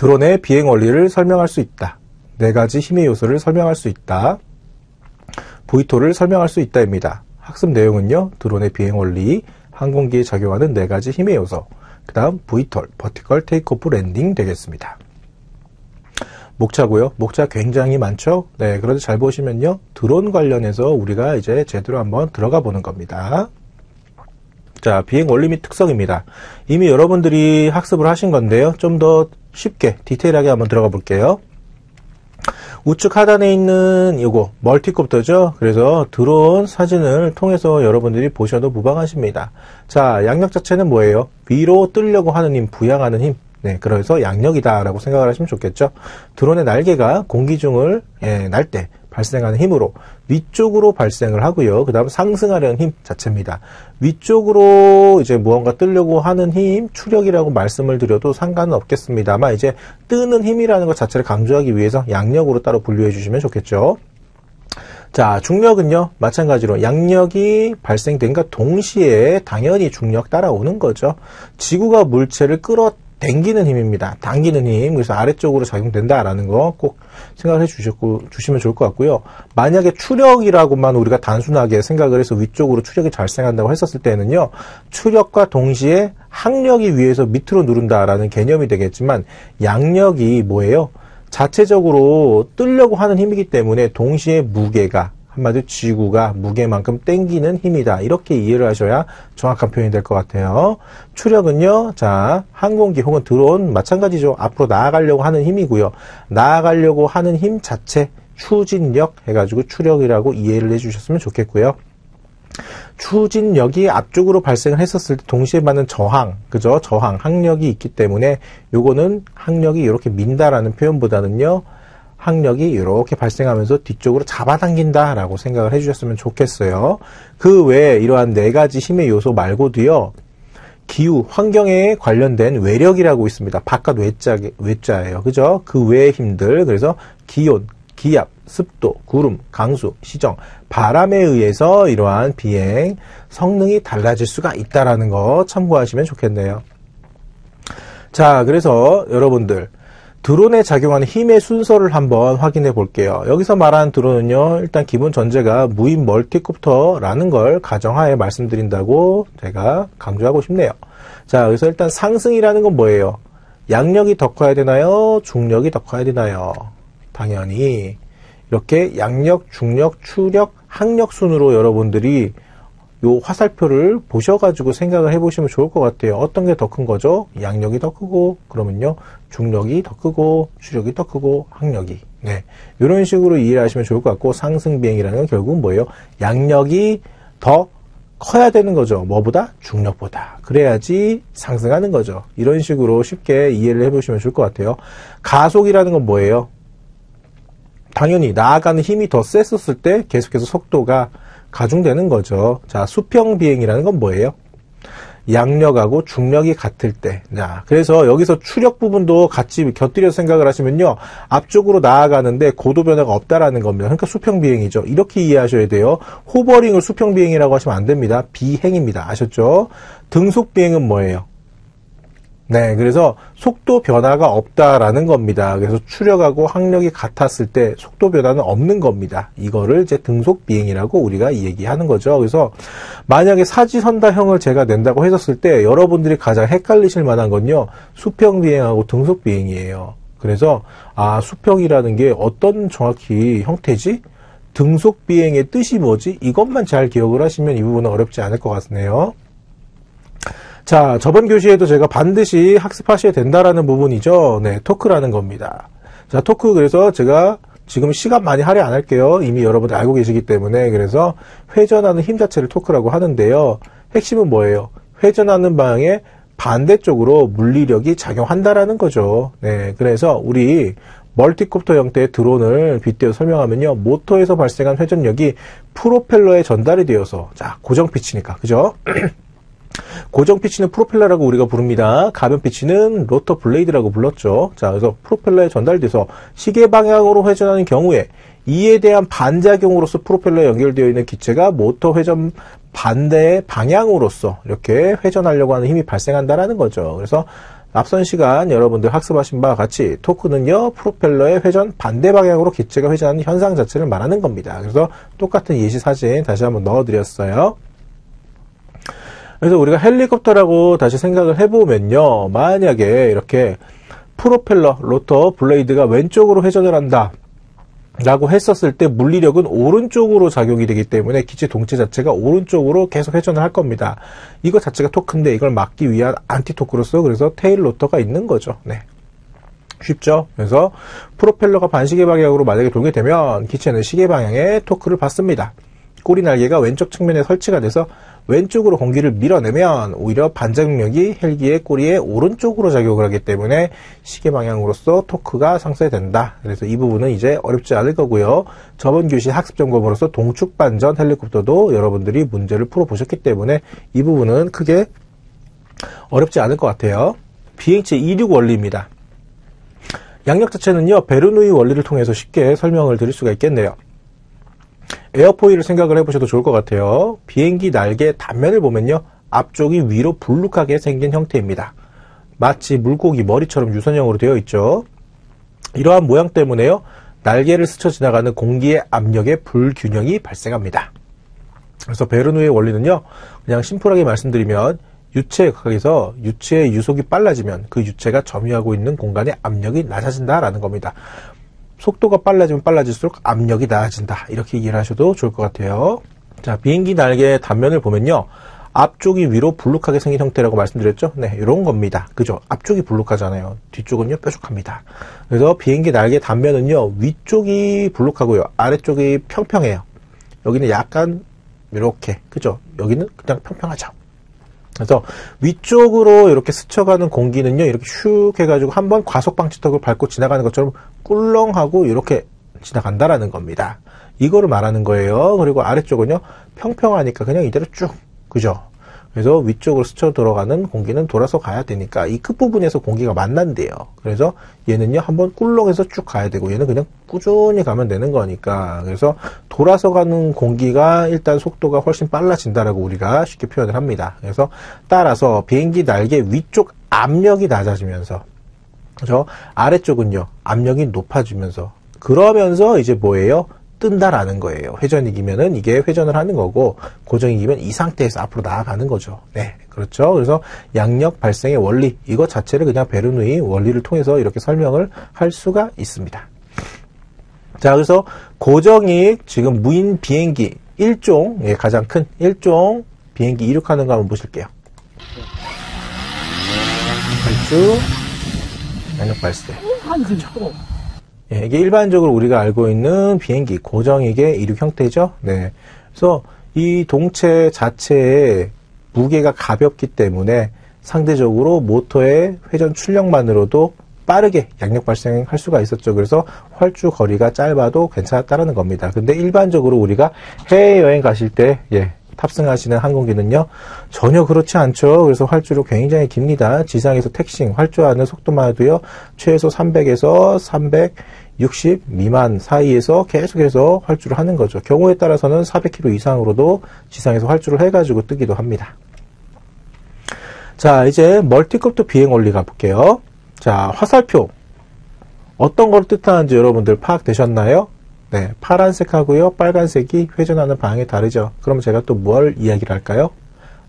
드론의 비행 원리를 설명할 수 있다. 4가지 힘의 요소를 설명할 수 있다. VTOL을 설명할 수 있다입니다. 학습 내용은요. 드론의 비행 원리, 항공기에 작용하는 4가지 힘의 요소, 그 다음 VTOL, Vertical Takeoff Landing 되겠습니다. 목차고요. 목차 굉장히 많죠. 네, 그런데 잘 보시면요. 드론 관련해서 우리가 이제 제대로 한번 들어가 보는 겁니다. 자, 비행 원리 및 특성입니다. 이미 여러분들이 학습을 하신 건데요. 좀 더 쉽게 디테일하게 한번 들어가 볼게요. 우측 하단에 있는 이거 멀티콥터죠. 그래서 드론 사진을 통해서 여러분들이 보셔도 무방하십니다. 자, 양력 자체는 뭐예요? 위로 뜨려고 하는 힘, 부양하는 힘. 네, 그래서 양력이다 라고 생각을 하시면 좋겠죠. 드론의 날개가 공기 중을 날 때 발생하는 힘으로 위쪽으로 발생을 하고요. 그 다음 상승하려는 힘 자체입니다. 위쪽으로 이제 무언가 뜨려고 하는 힘, 추력이라고 말씀을 드려도 상관은 없겠습니다. 아마 이제 뜨는 힘이라는 것 자체를 강조하기 위해서 양력으로 따로 분류해 주시면 좋겠죠. 자, 중력은요, 마찬가지로 양력이 발생된과 동시에 당연히 중력 따라오는 거죠. 지구가 물체를 당기는 힘입니다. 당기는 힘. 그래서 아래쪽으로 작용된다라는 거 꼭 생각을 주시면 좋을 것 같고요. 만약에 추력이라고만 우리가 단순하게 생각을 해서 위쪽으로 추력이 발생한다고 했었을 때는요. 추력과 동시에 항력이 위에서 밑으로 누른다라는 개념이 되겠지만 양력이 뭐예요? 자체적으로 뜨려고 하는 힘이기 때문에 동시에 무게가 한마디로 지구가 무게만큼 땡기는 힘이다. 이렇게 이해를 하셔야 정확한 표현이 될 것 같아요. 추력은요. 자, 항공기 혹은 드론 마찬가지죠. 앞으로 나아가려고 하는 힘이고요. 나아가려고 하는 힘 자체 추진력 해가지고 추력이라고 이해를 해주셨으면 좋겠고요. 추진력이 앞쪽으로 발생을 했었을 때 동시에 받는 저항, 그죠? 저항, 항력이 있기 때문에 요거는 항력이 이렇게 민다라는 표현보다는요. 항력이 이렇게 발생하면서 뒤쪽으로 잡아당긴다라고 생각을 해주셨으면 좋겠어요. 그 외에 이러한 4가지 힘의 요소 말고도요. 기후, 환경에 관련된 외력이라고 있습니다. 바깥 외자예요. 그죠? 그 외의 힘들, 그래서 기온, 기압, 습도, 구름, 강수, 시정, 바람에 의해서 이러한 비행 성능이 달라질 수가 있다라는 거 참고하시면 좋겠네요. 자, 그래서 여러분들 드론에 작용하는 힘의 순서를 한번 확인해 볼게요. 여기서 말하는 드론은요, 일단 기본 전제가 무인 멀티콥터라는 걸 가정하에 말씀드린다고 제가 강조하고 싶네요. 자, 그래서 일단 상승이라는 건 뭐예요? 양력이 더 커야 되나요? 중력이 더 커야 되나요? 당연히 이렇게 양력, 중력, 추력, 항력 순으로 여러분들이 요 화살표를 보셔가지고 생각을 해보시면 좋을 것 같아요. 어떤 게 더 큰 거죠? 양력이 더 크고, 그러면요, 중력이 더 크고, 추력이 더 크고, 항력이. 네. 이런 식으로 이해를 하시면 좋을 것 같고, 상승 비행이라는 건 결국은 뭐예요? 양력이 더 커야 되는 거죠. 뭐보다? 중력보다. 그래야지 상승하는 거죠. 이런 식으로 쉽게 이해를 해보시면 좋을 것 같아요. 가속이라는 건 뭐예요? 당연히 나아가는 힘이 더 셌었을 때 계속해서 속도가 가중되는 거죠. 자, 수평 비행이라는 건 뭐예요? 양력하고 중력이 같을 때. 자, 그래서 여기서 추력 부분도 같이 곁들여서 생각을 하시면요. 앞쪽으로 나아가는데 고도 변화가 없다라는 겁니다. 그러니까 수평 비행이죠. 이렇게 이해하셔야 돼요. 호버링을 수평 비행이라고 하시면 안 됩니다. 비행입니다. 아셨죠? 등속 비행은 뭐예요? 네, 그래서 속도 변화가 없다라는 겁니다. 그래서 추력하고 항력이 같았을 때 속도 변화는 없는 겁니다. 이거를 이제 등속 비행이라고 우리가 얘기하는 거죠. 그래서 만약에 사지선다형을 제가 낸다고 했었을 때 여러분들이 가장 헷갈리실 만한 건요. 수평 비행하고 등속 비행이에요. 그래서 수평이라는 게 어떤 정확히 형태지? 등속 비행의 뜻이 뭐지? 이것만 잘 기억을 하시면 이 부분은 어렵지 않을 것 같네요. 자, 저번 교시에도 제가 반드시 학습하셔야 된다라는 부분이죠. 네, 토크라는 겁니다. 자, 토크 그래서 제가 지금 시간 많이 할애 안 할게요. 이미 여러분들 알고 계시기 때문에. 그래서 회전하는 힘 자체를 토크라고 하는데요. 핵심은 뭐예요? 회전하는 방향에 반대쪽으로 물리력이 작용한다라는 거죠. 네, 그래서 우리 멀티콥터 형태의 드론을 빗대어 설명하면요. 모터에서 발생한 회전력이 프로펠러에 전달이 되어서, 자, 고정 피치니까, 그죠? 고정 피치는 프로펠러라고 우리가 부릅니다. 가변 피치는 로터 블레이드라고 불렀죠. 자, 그래서 프로펠러에 전달돼서 시계 방향으로 회전하는 경우에 이에 대한 반작용으로서 프로펠러에 연결되어 있는 기체가 모터 회전 반대의 방향으로서 이렇게 회전하려고 하는 힘이 발생한다라는 거죠. 그래서 앞선 시간 여러분들 학습하신 바와 같이 토크는요, 프로펠러의 회전 반대 방향으로 기체가 회전하는 현상 자체를 말하는 겁니다. 그래서 똑같은 예시 사진 다시 한번 넣어드렸어요. 그래서 우리가 헬리콥터라고 다시 생각을 해보면요, 만약에 이렇게 프로펠러, 로터, 블레이드가 왼쪽으로 회전을 한다 라고 했었을 때 물리력은 오른쪽으로 작용이 되기 때문에 기체 동체 자체가 오른쪽으로 계속 회전을 할 겁니다. 이거 자체가 토크인데 이걸 막기 위한 안티토크로서 그래서 테일 로터가 있는 거죠. 네. 쉽죠? 그래서 프로펠러가 반시계 방향으로 만약에 돌게 되면 기체는 시계 방향의 토크를 받습니다. 꼬리 날개가 왼쪽 측면에 설치가 돼서 왼쪽으로 공기를 밀어내면 오히려 반작용력이 헬기의 꼬리에 오른쪽으로 작용을 하기 때문에 시계 방향으로서 토크가 상쇄된다. 그래서 이 부분은 이제 어렵지 않을 거고요. 저번 교시 학습 점검으로서 동축 반전 헬리콥터도 여러분들이 문제를 풀어보셨기 때문에 이 부분은 크게 어렵지 않을 것 같아요. 비행체 이륙 원리입니다. 양력 자체는요, 베르누이 원리를 통해서 쉽게 설명을 드릴 수가 있겠네요. 에어포일을 생각을 해보셔도 좋을 것 같아요. 비행기 날개 단면을 보면요, 앞쪽이 위로 불룩하게 생긴 형태입니다. 마치 물고기 머리처럼 유선형으로 되어 있죠. 이러한 모양 때문에요, 날개를 스쳐 지나가는 공기의 압력에 불균형이 발생합니다. 그래서 베르누이의 원리는요, 그냥 심플하게 말씀드리면 유체 각에서 유체의 유속이 빨라지면 그 유체가 점유하고 있는 공간의 압력이 낮아진다라는 겁니다. 속도가 빨라지면 빨라질수록 압력이 낮아진다. 이렇게 이해를 하셔도 좋을 것 같아요. 자, 비행기 날개의 단면을 보면요, 앞쪽이 위로 불룩하게 생긴 형태라고 말씀드렸죠? 네, 이런 겁니다. 그죠? 앞쪽이 불룩하잖아요. 뒤쪽은요, 뾰족합니다. 그래서 비행기 날개 단면은요, 위쪽이 불룩하고요, 아래쪽이 평평해요. 여기는 약간 이렇게, 그죠? 여기는 그냥 평평하죠. 그래서 위쪽으로 이렇게 스쳐가는 공기는요, 이렇게 슉 해가지고 한번 과속 방지턱을 밟고 지나가는 것처럼 꿀렁하고 이렇게 지나간다라는 겁니다. 이거를 말하는 거예요. 그리고 아래쪽은요, 평평하니까 그냥 이대로 쭉, 그죠? 그래서 위쪽으로 스쳐 들어가는 공기는 돌아서 가야 되니까 이 끝부분에서 공기가 만난대요. 그래서 얘는요, 한번 꿀렁해서 쭉 가야 되고 얘는 그냥 꾸준히 가면 되는 거니까. 그래서 돌아서 가는 공기가 일단 속도가 훨씬 빨라진다라고 우리가 쉽게 표현을 합니다. 그래서 따라서 비행기 날개 위쪽 압력이 낮아지면서, 그죠? 아래쪽은요, 압력이 높아지면서, 그러면서 이제 뭐예요? 뜬다라는 거예요. 회전이기면은 이게 회전을 하는 거고, 고정이기면 이 상태에서 앞으로 나아가는 거죠. 네, 그렇죠. 그래서 양력 발생의 원리, 이것 자체를 그냥 베르누이 원리를 통해서 이렇게 설명을 할 수가 있습니다. 자, 그래서 고정익, 지금 무인 비행기 1종, 예, 가장 큰 1종 비행기 이륙하는 거 한번 보실게요. 발주, 양력 발생. 그렇죠. 예, 이게 일반적으로 우리가 알고 있는 비행기 고정익의 이륙 형태죠. 네. 그래서 이 동체 자체의 무게가 가볍기 때문에 상대적으로 모터의 회전 출력만으로도 빠르게 양력 발생할 수가 있었죠. 그래서 활주 거리가 짧아도 괜찮았다라는 겁니다. 근데 일반적으로 우리가 해외여행 가실 때, 예, 탑승하시는 항공기는요, 전혀 그렇지 않죠. 그래서 활주로 굉장히 깁니다. 지상에서 택싱, 활주하는 속도만 해도요, 최소 300에서 360 미만 사이에서 계속해서 활주를 하는 거죠. 경우에 따라서는 400km 이상으로도 지상에서 활주를 해가지고 뜨기도 합니다. 자, 이제 멀티콥터 비행 원리 가볼게요. 자, 화살표. 어떤 걸 뜻하는지 여러분들 파악되셨나요? 네, 파란색하고요, 빨간색이 회전하는 방향이 다르죠. 그럼 제가 또 뭘 이야기를 할까요?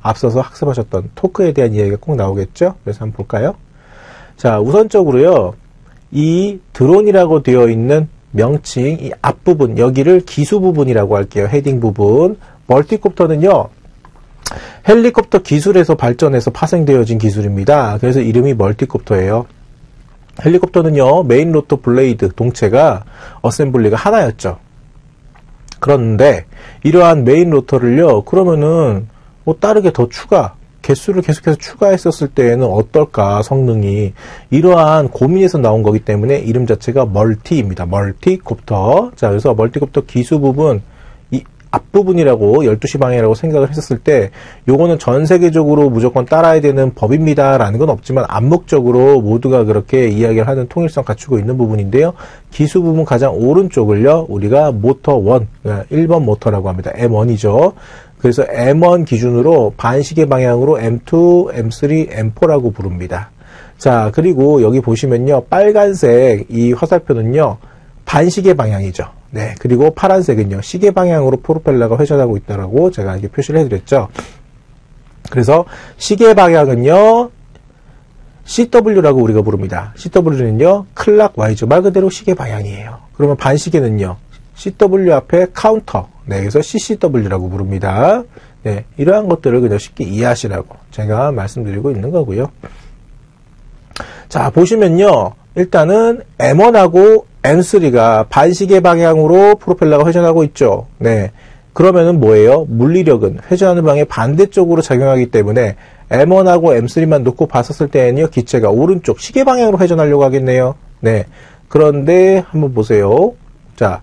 앞서서 학습하셨던 토크에 대한 이야기가 꼭 나오겠죠? 그래서 한번 볼까요? 자, 우선적으로요, 이 드론이라고 되어 있는 명칭, 이 앞부분, 여기를 기수 부분이라고 할게요. 헤딩 부분. 멀티콥터는요, 헬리콥터 기술에서 발전해서 파생되어진 기술입니다. 그래서 이름이 멀티콥터예요. 헬리콥터는요, 메인 로터 블레이드 동체가 어셈블리가 하나였죠. 그런데 이러한 메인 로터를요, 그러면은 뭐 다르게 더 개수를 계속해서 추가했었을 때에는 어떨까, 성능이. 이러한 고민에서 나온 거기 때문에 이름 자체가 멀티입니다. 멀티콥터. 자, 그래서 멀티콥터 기수 부분, 이 앞부분이라고 12시 방향이라고 생각을 했었을 때 요거는 전 세계적으로 무조건 따라야 되는 법입니다 라는 건 없지만 암묵적으로 모두가 그렇게 이야기를 하는 통일성 갖추고 있는 부분인데요. 기수 부분 가장 오른쪽을요, 우리가 모터 1, 1번 모터라고 합니다. M1이죠. 그래서 M1 기준으로 반시계 방향으로 M2, M3, M4라고 부릅니다. 자, 그리고 여기 보시면요. 빨간색 이 화살표는요. 반시계 방향이죠. 네. 그리고 파란색은요. 시계 방향으로 프로펠러가 회전하고 있다라고 제가 이렇게 표시를 해드렸죠. 그래서 시계 방향은요. CW라고 우리가 부릅니다. CW는요. 클락와이즈 말 그대로 시계 방향이에요. 그러면 반시계는요. CW 앞에 카운터. 네. 그래서 CCW라고 부릅니다. 네. 이러한 것들을 그냥 쉽게 이해하시라고 제가 말씀드리고 있는 거고요. 자, 보시면요. 일단은 M1하고 M3가 반시계 방향으로 프로펠러가 회전하고 있죠. 네. 그러면은 뭐예요? 물리력은 회전하는 방향의 반대쪽으로 작용하기 때문에 M1하고 M3만 놓고 봤었을 때는요. 기체가 오른쪽 시계 방향으로 회전하려고 하겠네요. 네. 그런데 한번 보세요. 자,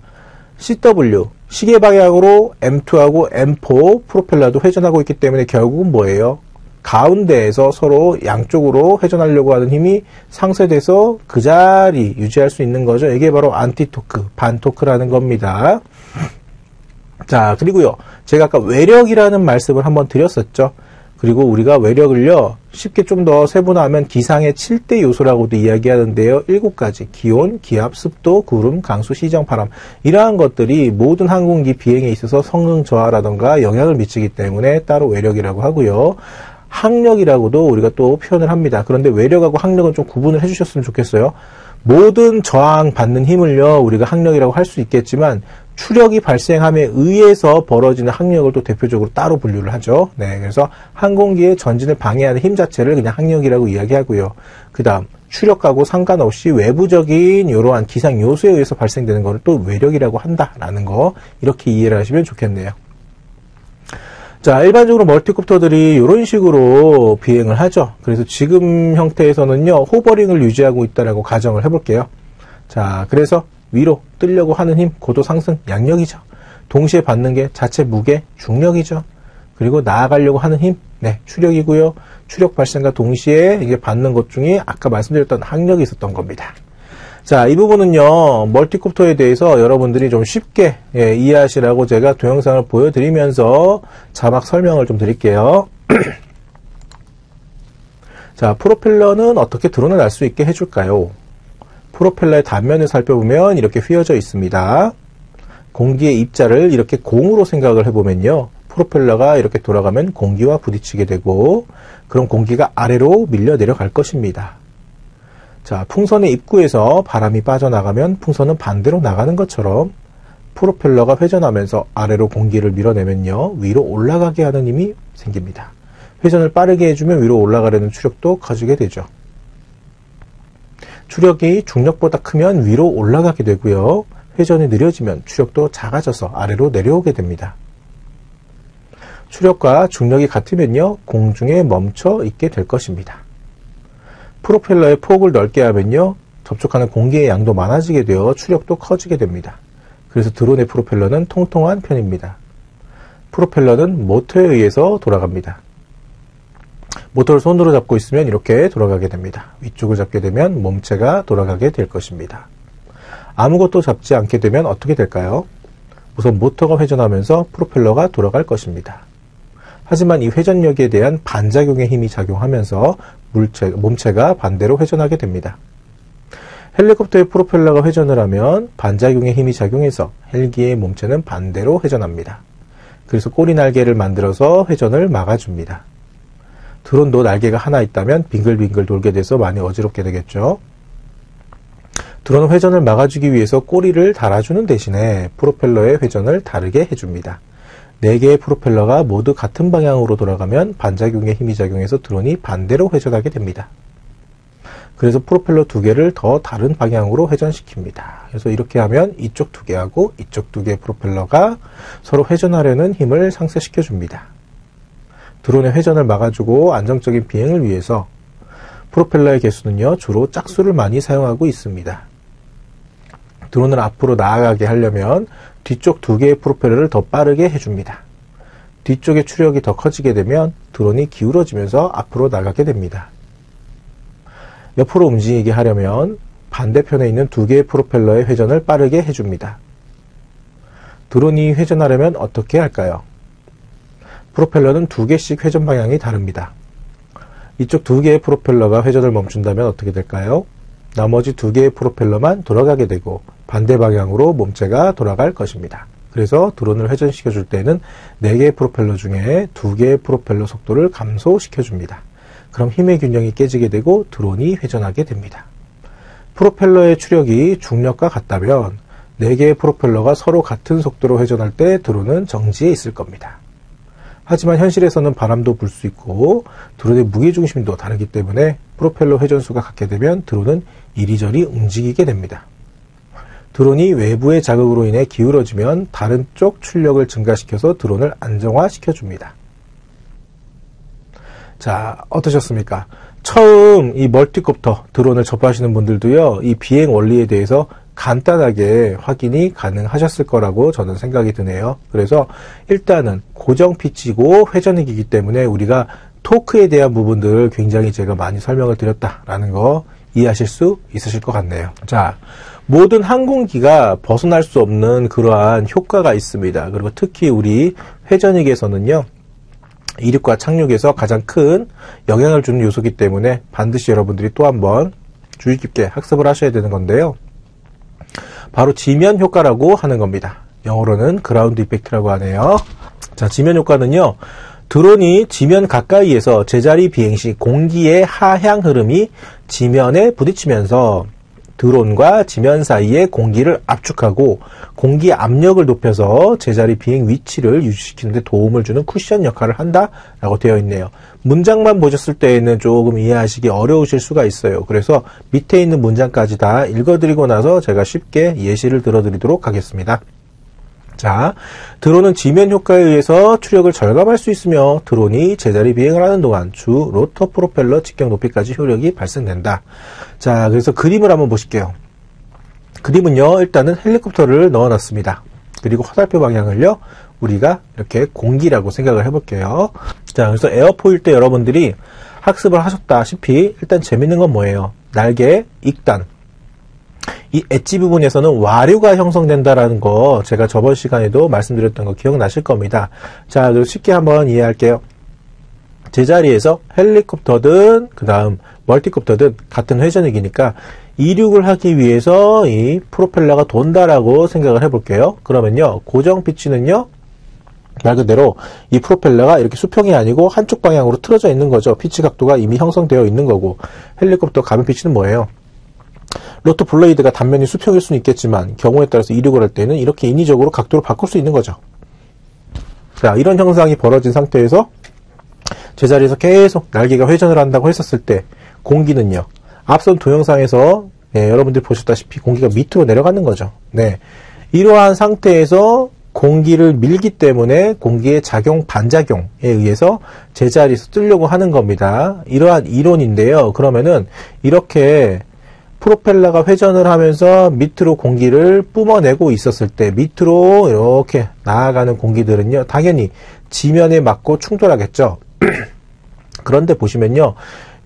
CW 시계 방향으로 M2하고 M4 프로펠러도 회전하고 있기 때문에 결국은 뭐예요? 가운데에서 서로 양쪽으로 회전하려고 하는 힘이 상쇄돼서 그 자리 유지할 수 있는 거죠. 이게 바로 안티토크, 반토크라는 겁니다. 자, 그리고요. 제가 아까 외력이라는 말씀을 한번 드렸었죠. 그리고 우리가 외력을요. 쉽게 좀 더 세분화하면 기상의 7대 요소라고도 이야기하는데요. 7가지. 기온, 기압, 습도, 구름, 강수, 시정, 바람. 이러한 것들이 모든 항공기 비행에 있어서 성능 저하라던가 영향을 미치기 때문에 따로 외력이라고 하고요. 항력이라고도 우리가 또 표현을 합니다. 그런데 외력하고 항력은 좀 구분을 해주셨으면 좋겠어요. 모든 저항 받는 힘을요, 우리가 항력이라고 할 수 있겠지만, 추력이 발생함에 의해서 벌어지는 항력을 또 대표적으로 따로 분류를 하죠. 네, 그래서 항공기의 전진을 방해하는 힘 자체를 그냥 항력이라고 이야기하고요. 그 다음, 추력하고 상관없이 외부적인 이러한 기상 요소에 의해서 발생되는 것을 또 외력이라고 한다라는 거, 이렇게 이해를 하시면 좋겠네요. 자, 일반적으로 멀티콥터들이 이런 식으로 비행을 하죠. 그래서 지금 형태에서는요, 호버링을 유지하고 있다라고 가정을 해볼게요. 자, 그래서 위로 뜨려고 하는 힘, 고도 상승, 양력이죠. 동시에 받는 게 자체 무게, 중력이죠. 그리고 나아가려고 하는 힘, 네, 추력이고요. 추력 발생과 동시에 이게 받는 것 중에 아까 말씀드렸던 항력이 있었던 겁니다. 자, 이 부분은요, 멀티콥터에 대해서 여러분들이 좀 쉽게 이해하시라고 제가 동영상을 보여드리면서 자막 설명을 좀 드릴게요. 자, 프로펠러는 어떻게 드론을 날 수 있게 해줄까요? 프로펠러의 단면을 살펴보면 이렇게 휘어져 있습니다. 공기의 입자를 이렇게 공으로 생각을 해보면요, 프로펠러가 이렇게 돌아가면 공기와 부딪히게 되고, 그럼 공기가 아래로 밀려 내려갈 것입니다. 자, 풍선의 입구에서 바람이 빠져나가면 풍선은 반대로 나가는 것처럼 프로펠러가 회전하면서 아래로 공기를 밀어내면요, 위로 올라가게 하는 힘이 생깁니다. 회전을 빠르게 해주면 위로 올라가려는 추력도 커지게 되죠. 추력이 중력보다 크면 위로 올라가게 되고요. 회전이 느려지면 추력도 작아져서 아래로 내려오게 됩니다. 추력과 중력이 같으면요, 공중에 멈춰 있게 될 것입니다. 프로펠러의 폭을 넓게 하면요, 접촉하는 공기의 양도 많아지게 되어 추력도 커지게 됩니다. 그래서 드론의 프로펠러는 통통한 편입니다. 프로펠러는 모터에 의해서 돌아갑니다. 모터를 손으로 잡고 있으면 이렇게 돌아가게 됩니다. 위쪽을 잡게 되면 몸체가 돌아가게 될 것입니다. 아무것도 잡지 않게 되면 어떻게 될까요? 우선 모터가 회전하면서 프로펠러가 돌아갈 것입니다. 하지만 이 회전력에 대한 반작용의 힘이 작용하면서 몸체가 반대로 회전하게 됩니다. 헬리콥터의 프로펠러가 회전을 하면 반작용의 힘이 작용해서 헬기의 몸체는 반대로 회전합니다. 그래서 꼬리 날개를 만들어서 회전을 막아줍니다. 드론도 날개가 하나 있다면 빙글빙글 돌게 돼서 많이 어지럽게 되겠죠. 드론은 회전을 막아주기 위해서 꼬리를 달아주는 대신에 프로펠러의 회전을 다르게 해줍니다. 4개의 프로펠러가 모두 같은 방향으로 돌아가면 반작용의 힘이 작용해서 드론이 반대로 회전하게 됩니다. 그래서 프로펠러 2개를 더 다른 방향으로 회전시킵니다. 그래서 이렇게 하면 이쪽 2개하고 이쪽 2개의 프로펠러가 서로 회전하려는 힘을 상쇄시켜 줍니다. 드론의 회전을 막아주고 안정적인 비행을 위해서 프로펠러의 개수는요, 주로 짝수를 많이 사용하고 있습니다. 드론을 앞으로 나아가게 하려면 뒤쪽 2개의 프로펠러를 더 빠르게 해줍니다. 뒤쪽의 추력이 더 커지게 되면 드론이 기울어지면서 앞으로 나가게 됩니다. 옆으로 움직이게 하려면 반대편에 있는 2개의 프로펠러의 회전을 빠르게 해줍니다. 드론이 회전하려면 어떻게 할까요? 프로펠러는 2개씩 회전 방향이 다릅니다. 이쪽 2개의 프로펠러가 회전을 멈춘다면 어떻게 될까요? 나머지 2개의 프로펠러만 돌아가게 되고 반대 방향으로 몸체가 돌아갈 것입니다. 그래서 드론을 회전시켜 줄 때는 4개의 프로펠러 중에 2개의 프로펠러 속도를 감소시켜 줍니다. 그럼 힘의 균형이 깨지게 되고 드론이 회전하게 됩니다. 프로펠러의 추력이 중력과 같다면 4개의 프로펠러가 서로 같은 속도로 회전할 때 드론은 정지해 있을 겁니다. 하지만 현실에서는 바람도 불 수 있고 드론의 무게중심도 다르기 때문에 프로펠러 회전수가 같게 되면 드론은 이리저리 움직이게 됩니다. 드론이 외부의 자극으로 인해 기울어지면 다른 쪽 출력을 증가시켜서 드론을 안정화시켜 줍니다. 자, 어떠셨습니까? 처음 이 멀티콥터 드론을 접하시는 분들도요, 이 비행 원리에 대해서 간단하게 확인이 가능하셨을 거라고 저는 생각이 드네요. 그래서 일단은 고정 피치고 회전이기 때문에 우리가 토크에 대한 부분들을 굉장히 제가 많이 설명을 드렸다라는 거 이해하실 수 있으실 것 같네요. 자, 모든 항공기가 벗어날 수 없는 그러한 효과가 있습니다. 그리고 특히 우리 회전익에서는요, 이륙과 착륙에서 가장 큰 영향을 주는 요소이기 때문에 반드시 여러분들이 또 한번 주의 깊게 학습을 하셔야 되는 건데요. 바로 지면 효과라고 하는 겁니다. 영어로는 그라운드 이펙트라고 하네요. 자, 지면 효과는요, 드론이 지면 가까이에서 제자리 비행 시 공기의 하향 흐름이 지면에 부딪히면서 드론과 지면 사이에 공기를 압축하고 공기 압력을 높여서 제자리 비행 위치를 유지시키는 데 도움을 주는 쿠션 역할을 한다라고 되어 있네요. 문장만 보셨을 때에는 조금 이해하시기 어려우실 수가 있어요. 그래서 밑에 있는 문장까지 다 읽어드리고 나서 제가 쉽게 예시를 들어드리도록 하겠습니다. 자, 드론은 지면 효과에 의해서 추력을 절감할 수 있으며 드론이 제자리 비행을 하는 동안 주 로터 프로펠러 직경 높이까지 효력이 발생된다. 자, 그래서 그림을 한번 보실게요. 그림은요, 일단은 헬리콥터를 넣어놨습니다. 그리고 화살표 방향을요, 우리가 이렇게 공기라고 생각을 해볼게요. 자, 그래서 에어포일 때 여러분들이 학습을 하셨다시피 일단 재밌는 건 뭐예요? 날개 익단. 이 엣지 부분에서는 와류가 형성된다라는 거 제가 저번 시간에도 말씀드렸던 거 기억나실 겁니다. 자, 그리고 쉽게 한번 이해할게요. 제자리에서 헬리콥터든 그 다음 멀티콥터든 같은 회전익이니까 이륙을 하기 위해서 이 프로펠러가 돈다라고 생각을 해볼게요. 그러면요, 고정 피치는요, 말 그대로 이 프로펠러가 이렇게 수평이 아니고 한쪽 방향으로 틀어져 있는 거죠. 피치 각도가 이미 형성되어 있는 거고, 헬리콥터 가변 피치는 뭐예요? 로터 블레이드가 단면이 수평일 수는 있겠지만 경우에 따라서 이륙을 할 때는 이렇게 인위적으로 각도를 바꿀 수 있는 거죠. 자, 이런 현상이 벌어진 상태에서 제자리에서 계속 날개가 회전을 한다고 했었을 때 공기는요, 앞선 동영상에서 여러분들이 보셨다시피 공기가 밑으로 내려가는 거죠. 네, 이러한 상태에서 공기를 밀기 때문에 공기의 작용, 반작용에 의해서 제자리에서 뜨려고 하는 겁니다. 이러한 이론인데요. 그러면은 이렇게 프로펠러가 회전을 하면서 밑으로 공기를 뿜어내고 있었을 때 밑으로 이렇게 나아가는 공기들은요, 당연히 지면에 맞고 충돌하겠죠. 그런데 보시면요,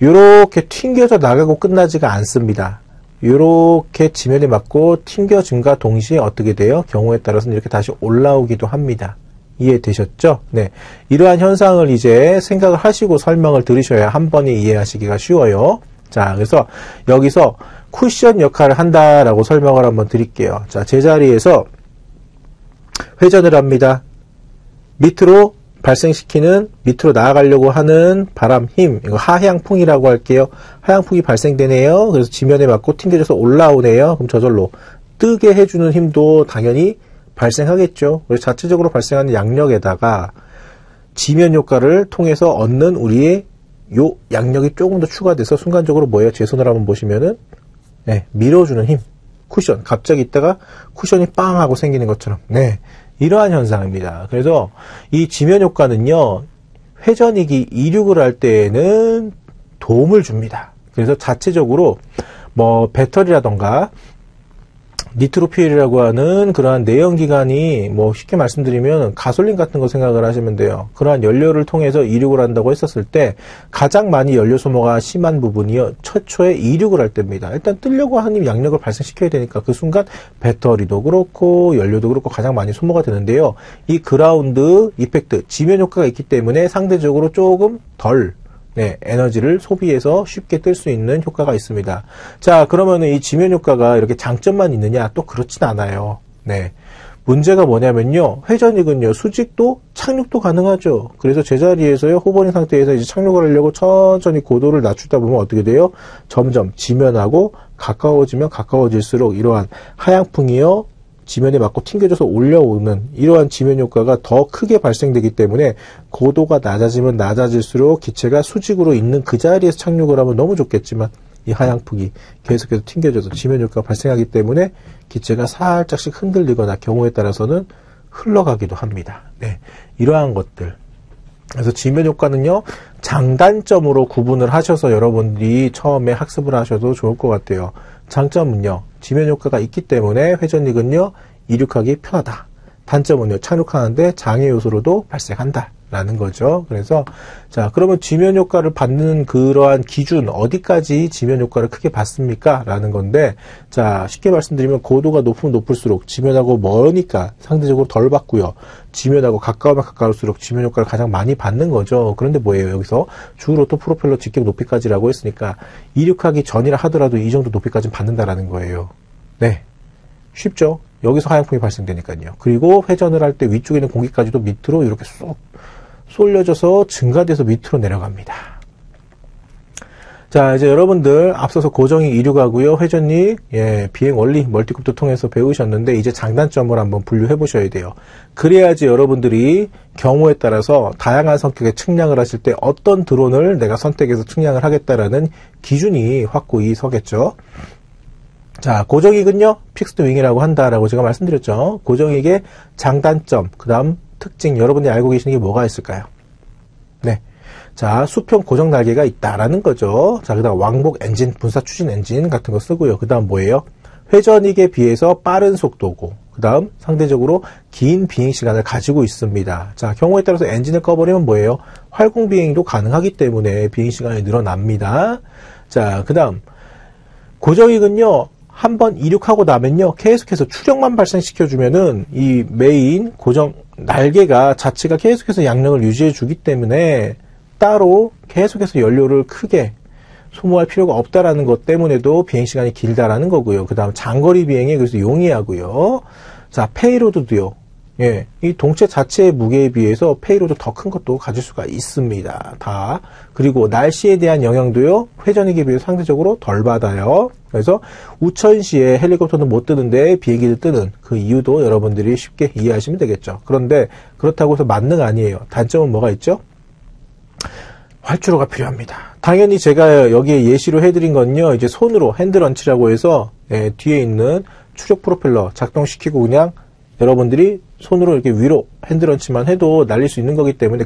이렇게 튕겨져 나가고 끝나지가 않습니다. 이렇게 지면에 맞고 튕겨짐과 동시에 어떻게 돼요? 경우에 따라서는 이렇게 다시 올라오기도 합니다. 이해되셨죠? 네. 이러한 현상을 이제 생각을 하시고 설명을 들으셔야 한 번에 이해하시기가 쉬워요. 자, 그래서 여기서 쿠션 역할을 한다라고 설명을 한번 드릴게요. 자, 제자리에서 회전을 합니다. 밑으로 발생시키는, 밑으로 나아가려고 하는 바람, 힘, 이거 하향풍이라고 할게요. 하향풍이 발생되네요. 그래서 지면에 맞고 튕겨져서 올라오네요. 그럼 저절로 뜨게 해주는 힘도 당연히 발생하겠죠. 그래서 자체적으로 발생하는 양력에다가 지면 효과를 통해서 얻는 우리의 요 양력이 조금 더 추가돼서 순간적으로 뭐예요? 제 손을 한번 보시면은, 네, 밀어주는 힘, 쿠션. 갑자기 있다가 쿠션이 빵 하고 생기는 것처럼. 네, 이러한 현상입니다. 그래서 이 지면 효과는요, 회전익이 이륙을 할 때에는 도움을 줍니다. 그래서 자체적으로 뭐 배터리라던가 니트로퓨엘이라고 하는 그러한 내연기관이, 뭐 쉽게 말씀드리면 가솔린 같은 거 생각을 하시면 돼요. 그러한 연료를 통해서 이륙을 한다고 했었을 때 가장 많이 연료 소모가 심한 부분이요, 최초에 이륙을 할 때입니다. 일단 뜨려고 하는 양력을 발생시켜야 되니까 그 순간 배터리도 그렇고 연료도 그렇고 가장 많이 소모가 되는데요. 이 그라운드 이펙트, 지면 효과가 있기 때문에 상대적으로 조금 덜 네, 에너지를 소비해서 쉽게 뜰 수 있는 효과가 있습니다. 자, 그러면은 이 지면 효과가 이렇게 장점만 있느냐? 또 그렇진 않아요. 네. 문제가 뭐냐면요. 회전익은요. 수직도 착륙도 가능하죠. 그래서 제자리에서요. 호버링 상태에서 이제 착륙을 하려고 천천히 고도를 낮추다 보면 어떻게 돼요? 점점 지면하고 가까워지면 가까워질수록 이러한 하향풍이요. 지면에 맞고 튕겨져서 올려오는 이러한 지면 효과가 더 크게 발생되기 때문에 고도가 낮아지면 낮아질수록 기체가 수직으로 있는 그 자리에서 착륙을 하면 너무 좋겠지만 이 하향풍이 계속해서 튕겨져서 지면 효과가 발생하기 때문에 기체가 살짝씩 흔들리거나 경우에 따라서는 흘러가기도 합니다. 네, 이러한 것들. 그래서 지면 효과는요, 장단점으로 구분을 하셔서 여러분들이 처음에 학습을 하셔도 좋을 것 같아요. 장점은요, 지면 효과가 있기 때문에 회전익은요, 이륙하기 편하다. 단점은요, 착륙하는데 장애 요소로도 발생한다. 라는 거죠. 그래서, 자, 그러면 지면 효과를 받는 그러한 기준, 어디까지 지면 효과를 크게 받습니까? 라는 건데, 자, 쉽게 말씀드리면 고도가 높으면 높을수록 지면하고 머니까 상대적으로 덜 받고요. 지면하고 가까우면 가까울수록 지면 효과를 가장 많이 받는 거죠. 그런데 뭐예요? 여기서 주로또 프로펠러 직격 높이까지라고 했으니까 이륙하기 전이라 하더라도 이 정도 높이까지는 받는다라는 거예요. 네. 쉽죠? 여기서 하향풍이 발생되니까요. 그리고 회전을 할 때 위쪽에 있는 공기까지도 밑으로 이렇게 쏙 쏠려져서 증가돼서 밑으로 내려갑니다. 자, 이제 여러분들 앞서서 고정익 이륙하고요. 회전익, 비행 원리 멀티콥터 통해서 배우셨는데 이제 장단점을 한번 분류해 보셔야 돼요. 그래야지 여러분들이 경우에 따라서 다양한 성격의 측량을 하실 때 어떤 드론을 내가 선택해서 측량을 하겠다라는 기준이 확고히 서겠죠. 자, 고정익은요, 픽스드 윙이라고 한다라고 제가 말씀드렸죠. 고정익의 장단점, 그 다음 특징, 여러분들이 알고 계시는 게 뭐가 있을까요? 네. 자, 수평 고정 날개가 있다라는 거죠. 자, 그 다음 왕복 엔진, 분사 추진 엔진 같은 거 쓰고요. 그 다음 뭐예요? 회전익에 비해서 빠른 속도고, 그 다음 상대적으로 긴 비행 시간을 가지고 있습니다. 자, 경우에 따라서 엔진을 꺼버리면 뭐예요? 활공 비행도 가능하기 때문에 비행 시간이 늘어납니다. 자, 그 다음 고정익은요, 한번 이륙하고 나면요, 계속해서 추력만 발생시켜주면은 이 메인 고정 날개가 자체가 계속해서 양력을 유지해 주기 때문에 따로 계속해서 연료를 크게 소모할 필요가 없다라는 것 때문에도 비행 시간이 길다라는 거고요. 그 다음 장거리 비행에 그래서 용이하고요. 자, 페이로드도요. 예, 이 동체 자체의 무게에 비해서 페이로드 더 큰 것도 가질 수가 있습니다. 다. 그리고 날씨에 대한 영향도요, 회전익에 비해서 상대적으로 덜 받아요. 그래서 우천시에 헬리콥터는 못 뜨는데 비행기를 뜨는 그 이유도 여러분들이 쉽게 이해하시면 되겠죠. 그런데 그렇다고 해서 만능 아니에요. 단점은 뭐가 있죠? 활주로가 필요합니다. 당연히 제가 여기에 예시로 해드린 건요, 이제 손으로 핸드런치라고 해서 뒤에 있는 추력 프로펠러 작동시키고 그냥 여러분들이 손으로 이렇게 위로 핸드런치만 해도 날릴 수 있는 거기 때문에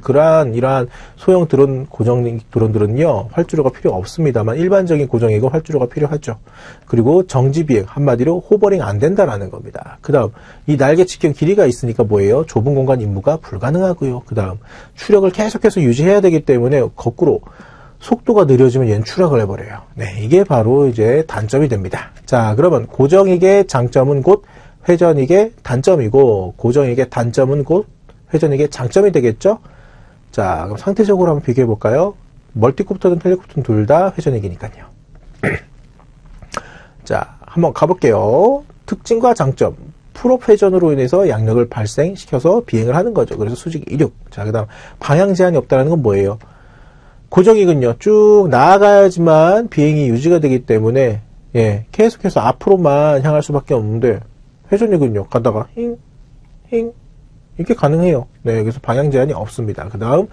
이러한 소형 드론, 고정익 드론들은요, 활주로가 필요 없습니다만 일반적인 고정익은 활주로가 필요하죠. 그리고 정지비행, 한마디로 호버링 안 된다라는 겁니다. 그 다음, 이 날개 직경 길이가 있으니까 뭐예요? 좁은 공간 임무가 불가능하고요. 그 다음, 추력을 계속해서 유지해야 되기 때문에 거꾸로 속도가 느려지면 얘는 추락을 해버려요. 네, 이게 바로 이제 단점이 됩니다. 자, 그러면 고정익의 장점은 곧 회전익의 단점이고, 고정익의 단점은 곧 회전익의 장점이 되겠죠? 자, 그럼 상태적으로 한번 비교해 볼까요? 멀티콥터든 헬리콥터든 둘 다 회전익이니까요. 자, 한번 가볼게요. 특징과 장점. 풀업 회전으로 인해서 양력을 발생시켜서 비행을 하는 거죠. 그래서 수직 이륙. 자, 그 다음 방향 제한이 없다는 건 뭐예요? 고정익은요, 쭉 나아가야지만 비행이 유지가 되기 때문에, 계속해서 앞으로만 향할 수밖에 없는데, 회전익은요, 가다가 힝 이렇게 가능해요. 네, 그래서 방향 제한이 없습니다. 그 다음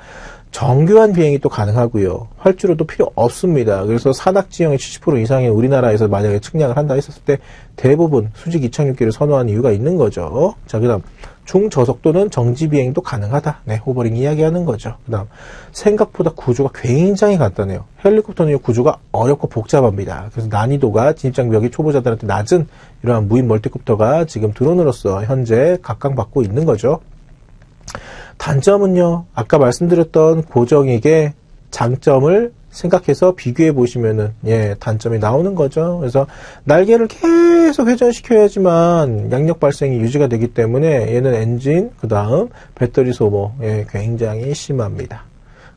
정교한 비행이 또 가능하고요. 활주로도 필요 없습니다. 그래서 산악지형의 70% 이상의 우리나라에서 만약에 측량을 한다 했었을 때 대부분 수직 이착륙기를 선호하는 이유가 있는 거죠. 자, 그 다음 중저속도는 정지 비행도 가능하다. 네, 호버링 이야기하는 거죠. 그 다음 생각보다 구조가 굉장히 간단해요. 헬리콥터는 구조가 어렵고 복잡합니다. 그래서 난이도가 진입장벽이 초보자들한테 낮은 이러한 무인 멀티콥터가 지금 드론으로서 현재 각광받고 있는 거죠. 단점은요, 아까 말씀드렸던 고정익의 장점을 생각해서 비교해 보시면은, 단점이 나오는 거죠. 그래서 날개를 계속 회전시켜야지만 양력 발생이 유지가 되기 때문에 얘는 엔진, 그 다음 배터리 소모, 굉장히 심합니다.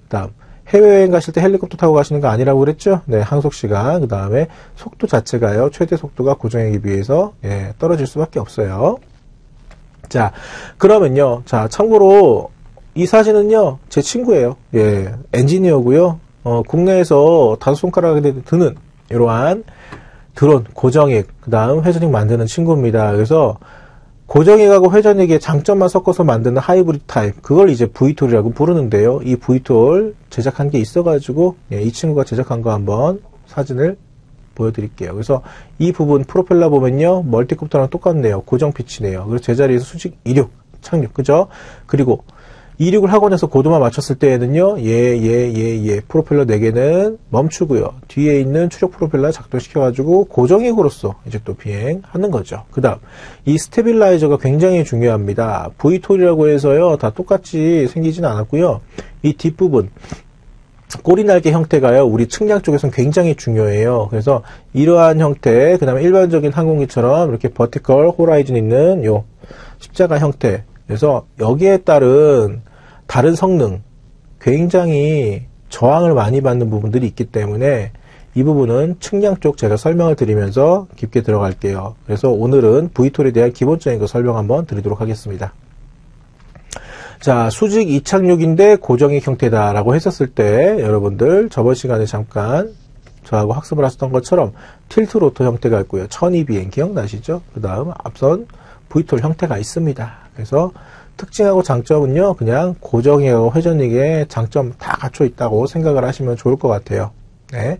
그 다음 해외여행 가실 때 헬리콥터 타고 가시는 거 아니라고 그랬죠? 네, 항속시간, 그 다음에 속도 자체가요, 최대 속도가 고정액에 비해서, 예, 떨어질 수밖에 없어요. 자, 그러면요. 자, 참고로, 이 사진은요, 제 친구예요. 예, 엔지니어고요. 국내에서 5손가락에 드는, 이러한 드론, 고정액, 그 다음 회전액 만드는 친구입니다. 그래서, 고정액하고 회전액의 장점만 섞어서 만드는 하이브리드 타입, 그걸 이제 V톨이라고 부르는데요. 이 V톨 제작한 게 있어가지고, 예, 이 친구가 제작한 거 한번 사진을 보여드릴게요. 그래서 이 부분 프로펠러 보면요, 멀티콥터랑 똑같네요. 고정 피치네요. 그래서 제자리에서 수직 이륙, 착륙, 그죠? 그리고 이륙을 하고 나서 고도만 맞췄을 때에는요, 프로펠러 4개는 멈추고요. 뒤에 있는 추력 프로펠러 작동시켜가지고 고정액으로서 이제 또 비행하는 거죠. 그 다음, 이 스테빌라이저가 굉장히 중요합니다. V톨이라고 해서요, 다 똑같이 생기진 않았고요. 이 뒷부분, 꼬리 날개 형태가요, 우리 측량 쪽에서는 굉장히 중요해요. 그래서 이러한 형태, 그 다음에 일반적인 항공기처럼 이렇게 버티컬 호라이즌 있는 요 십자가 형태, 그래서 여기에 따른 다른 성능, 굉장히 저항을 많이 받는 부분들이 있기 때문에 이 부분은 측량 쪽 제가 설명을 드리면서 깊게 들어갈게요. 그래서 오늘은 V톨에 대한 기본적인 거 설명 한번 드리도록 하겠습니다. 자, 수직 이착륙인데 고정액 형태다라고 했었을 때 여러분들 저번 시간에 잠깐 저하고 학습을 하셨던 것처럼 틸트 로터 형태가 있고요. 천이 비행 기억나시죠? 그 다음 앞선 V톨 형태가 있습니다. 그래서 특징하고 장점은요, 그냥 고정액하고 회전액의 장점 다 갖춰 있다고 생각을 하시면 좋을 것 같아요. 네.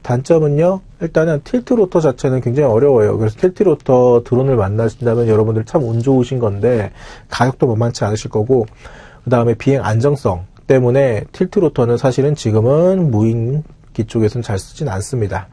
단점은요, 일단은 틸트 로터 자체는 굉장히 어려워요. 그래서 틸트 로터 드론을 만나신다면 여러분들 참 운 좋으신 건데, 가격도 만만치 않으실 거고, 그 다음에 비행 안정성 때문에 틸트 로터는 사실은 지금은 무인기 쪽에서는 잘 쓰진 않습니다.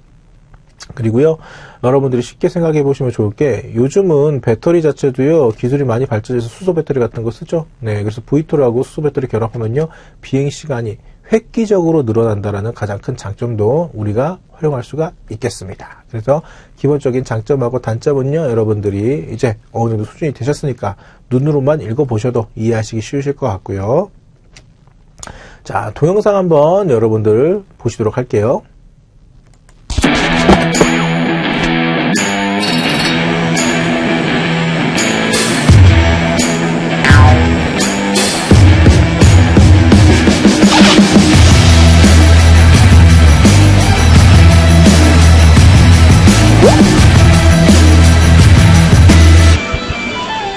그리고요, 여러분들이 쉽게 생각해 보시면 좋을 게, 요즘은 배터리 자체도요, 기술이 많이 발전해서 수소 배터리 같은 거 쓰죠? 네, 그래서 V톨하고 수소 배터리 결합하면요, 비행 시간이 획기적으로 늘어난다라는 가장 큰 장점도 우리가 활용할 수가 있겠습니다. 그래서 기본적인 장점하고 단점은요, 여러분들이 이제 어느 정도 수준이 되셨으니까 눈으로만 읽어보셔도 이해하시기 쉬우실 것 같고요. 자, 동영상 한번 여러분들 보시도록 할게요.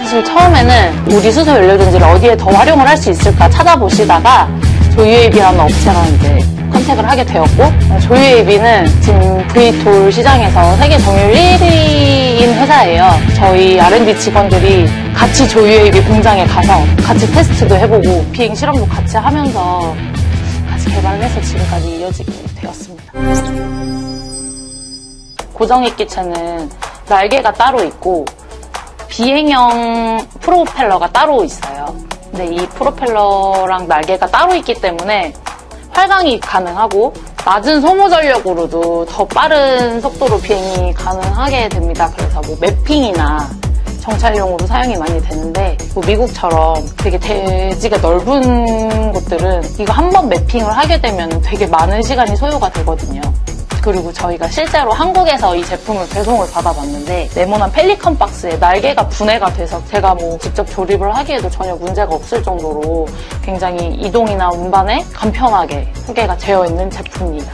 사실 처음에는 우리 수소 연료전지를 어디에 더 활용을 할 수 있을까 찾아보시다가 조유에이비라는 업체랑 이제 컨택을 하게 되었고, 조유에이비는 지금 V톨 시장에서 세계 점유율 1위인 회사예요. 저희 R&D 직원들이 같이 조유에이비 공장에 가서 같이 테스트도 해보고 비행 실험도 같이 하면서 같이 개발을 해서 지금까지 이어지게 되었습니다. 고정액 기체는 날개가 따로 있고 비행형 프로펠러가 따로 있어요. 근데 이 프로펠러랑 날개가 따로 있기 때문에 활강이 가능하고 낮은 소모 전력으로도 더 빠른 속도로 비행이 가능하게 됩니다. 그래서 뭐 매핑이나 정찰용으로 사용이 많이 되는데, 뭐 미국처럼 되게 대지가 넓은 곳들은 이거 한번 매핑을 하게 되면 되게 많은 시간이 소요가 되거든요. 그리고 저희가 실제로 한국에서 이 제품을 배송을 받아봤는데, 네모난 펠리컨 박스에 날개가 분해가 돼서 제가 뭐 직접 조립을 하기에도 전혀 문제가 없을 정도로 굉장히 이동이나 운반에 간편하게 소개가 되어 있는 제품입니다.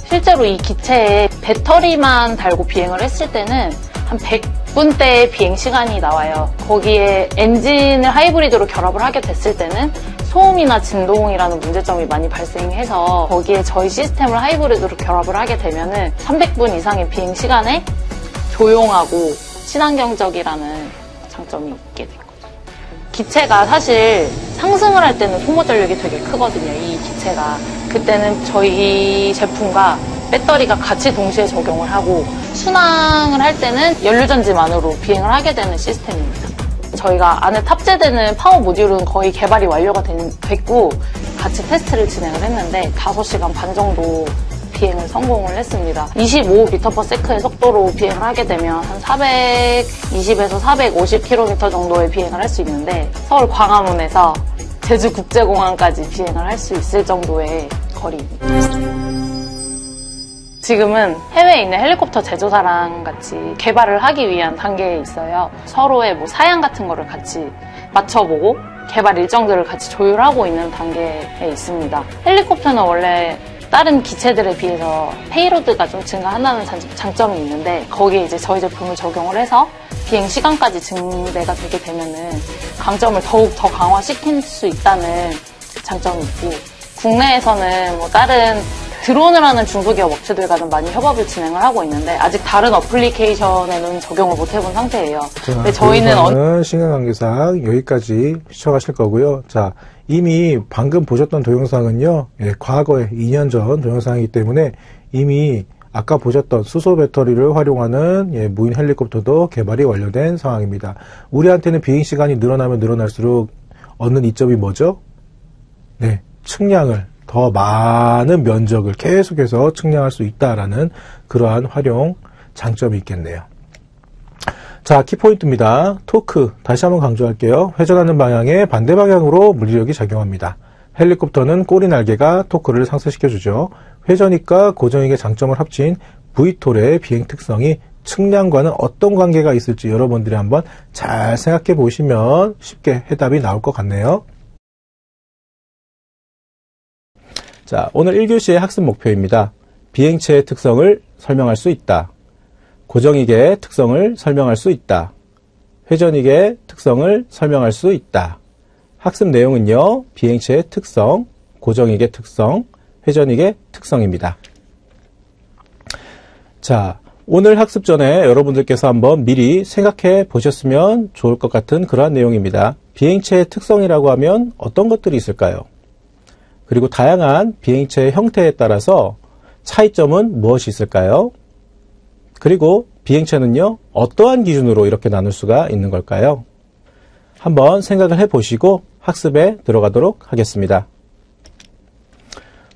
실제로 이 기체에 배터리만 달고 비행을 했을 때는 한 100분대의 비행 시간이 나와요. 거기에 엔진을 하이브리드로 결합을 하게 됐을 때는 소음이나 진동이라는 문제점이 많이 발생해서 거기에 저희 시스템을 하이브리드로 결합을 하게 되면은 300분 이상의 비행 시간에 조용하고 친환경적이라는 장점이 있게 된 거죠. 기체가 사실 상승을 할 때는 소모 전력이 되게 크거든요. 이 기체가. 그때는 저희 제품과 배터리가 같이 동시에 적용을 하고, 순항을 할 때는 연료전지만으로 비행을 하게 되는 시스템입니다. 저희가 안에 탑재되는 파워 모듈은 거의 개발이 완료가 됐고 같이 테스트를 진행을 했는데 5시간 반 정도 비행을 성공을 했습니다. 25m/s의 속도로 비행을 하게 되면 한 420에서 450km 정도의 비행을 할 수 있는데, 서울 광화문에서 제주국제공항까지 비행을 할 수 있을 정도의 거리입니다. 지금은 해외에 있는 헬리콥터 제조사랑 같이 개발을 하기 위한 단계에 있어요. 서로의 뭐 사양 같은 거를 같이 맞춰보고 개발 일정들을 같이 조율하고 있는 단계에 있습니다. 헬리콥터는 원래 다른 기체들에 비해서 페이로드가 좀 증가한다는 장점이 있는데 거기에 이제 저희 제품을 적용을 해서 비행 시간까지 증대가 되게 되면은 강점을 더욱 더 강화시킬 수 있다는 장점이 있고 국내에서는 뭐 다른 드론을 하는 중소기업 업체들과는 많이 협업을 진행을 하고 있는데 아직 다른 어플리케이션에는 적용을 못 해본 상태예요. 근데 저희는 시간관계상 여기까지 시청하실 거고요. 자, 이미 방금 보셨던 동영상은요, 과거에 2년 전 동영상이기 때문에 이미 아까 보셨던 수소 배터리를 활용하는 무인 헬리콥터도 개발이 완료된 상황입니다. 우리한테는 비행 시간이 늘어나면 늘어날수록 얻는 이점이 뭐죠? 네, 측량을 더 많은 면적을 계속해서 측량할 수 있다라는 그러한 활용 장점이 있겠네요. 자, 키포인트입니다. 토크, 다시 한번 강조할게요. 회전하는 방향에 반대 방향으로 물리력이 작용합니다. 헬리콥터는 꼬리 날개가 토크를 상쇄시켜주죠. 회전익과 고정익의 장점을 합친 VTOL의 비행 특성이 측량과는 어떤 관계가 있을지 여러분들이 한번 잘 생각해 보시면 쉽게 해답이 나올 것 같네요. 자, 오늘 1교시의 학습 목표입니다. 비행체의 특성을 설명할 수 있다. 고정익의 특성을 설명할 수 있다. 회전익의 특성을 설명할 수 있다. 학습 내용은요, 비행체의 특성, 고정익의 특성, 회전익의 특성입니다. 자, 오늘 학습 전에 여러분들께서 한번 미리 생각해 보셨으면 좋을 것 같은 그러한 내용입니다. 비행체의 특성이라고 하면 어떤 것들이 있을까요? 그리고 다양한 비행체의 형태에 따라서 차이점은 무엇이 있을까요? 그리고 비행체는요, 어떠한 기준으로 이렇게 나눌 수가 있는 걸까요? 한번 생각을 해보시고 학습에 들어가도록 하겠습니다.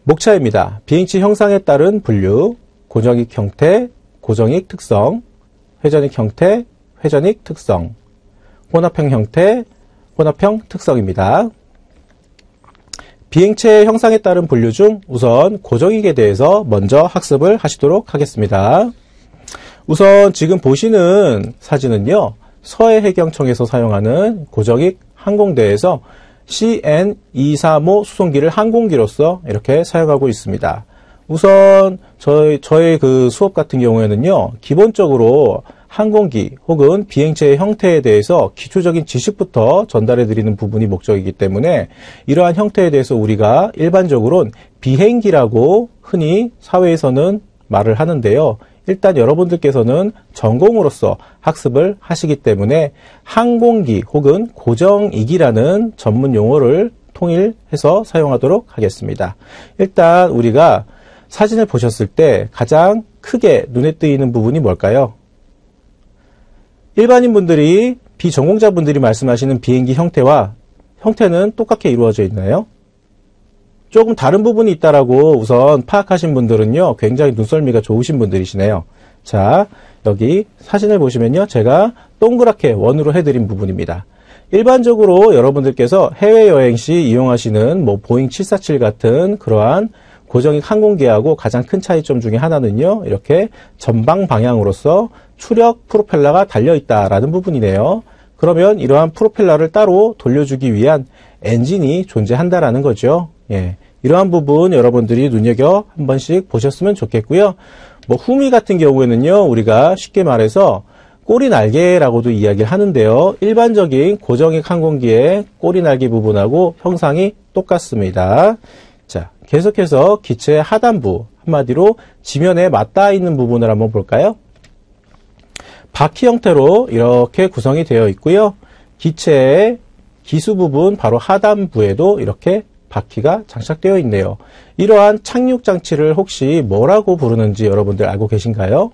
목차입니다. 비행체 형상에 따른 분류, 고정익 형태, 고정익 특성, 회전익 형태, 회전익 특성, 혼합형 형태, 혼합형 특성입니다. 비행체의 형상에 따른 분류 중 우선 고정익에 대해서 먼저 학습을 하시도록 하겠습니다. 우선 지금 보시는 사진은요, 서해해경청에서 사용하는 고정익 항공대에서 CN235 수송기를 항공기로서 이렇게 사용하고 있습니다. 우선 저의 그 수업 같은 경우에는요, 기본적으로 항공기 혹은 비행체의 형태에 대해서 기초적인 지식부터 전달해 드리는 부분이 목적이기 때문에 이러한 형태에 대해서 우리가 일반적으로는 비행기라고 흔히 사회에서는 말을 하는데요. 일단 여러분들께서는 전공으로서 학습을 하시기 때문에 항공기 혹은 고정익이라는 전문 용어를 통일해서 사용하도록 하겠습니다. 일단 우리가 사진을 보셨을 때 가장 크게 눈에 띄는 부분이 뭘까요? 일반인 분들이, 비전공자분들이 말씀하시는 비행기 형태는 똑같게 이루어져 있나요? 조금 다른 부분이 있다라고 우선 파악하신 분들은요, 굉장히 눈썰미가 좋으신 분들이시네요. 자, 여기 사진을 보시면요, 제가 동그랗게 원으로 해드린 부분입니다. 일반적으로 여러분들께서 해외여행 시 이용하시는 보잉 747 같은 그러한 고정익 항공기하고 가장 큰 차이점 중에 하나는요, 이렇게 전방 방향으로서 추력 프로펠러가 달려있다라는 부분이네요. 그러면 이러한 프로펠러를 따로 돌려주기 위한 엔진이 존재한다라는 거죠. 예, 이러한 부분 여러분들이 눈여겨 한 번씩 보셨으면 좋겠고요. 후미 같은 경우에는요, 우리가 쉽게 말해서 꼬리 날개라고도 이야기를 하는데요. 일반적인 고정익 항공기의 꼬리 날개 부분하고 형상이 똑같습니다. 자, 계속해서 기체의 하단부, 한마디로 지면에 맞닿아 있는 부분을 한번 볼까요? 바퀴 형태로 이렇게 구성이 되어 있고요. 기체의 기수 부분, 바로 하단부에도 이렇게 바퀴가 장착되어 있네요. 이러한 착륙 장치를 혹시 뭐라고 부르는지 여러분들 알고 계신가요?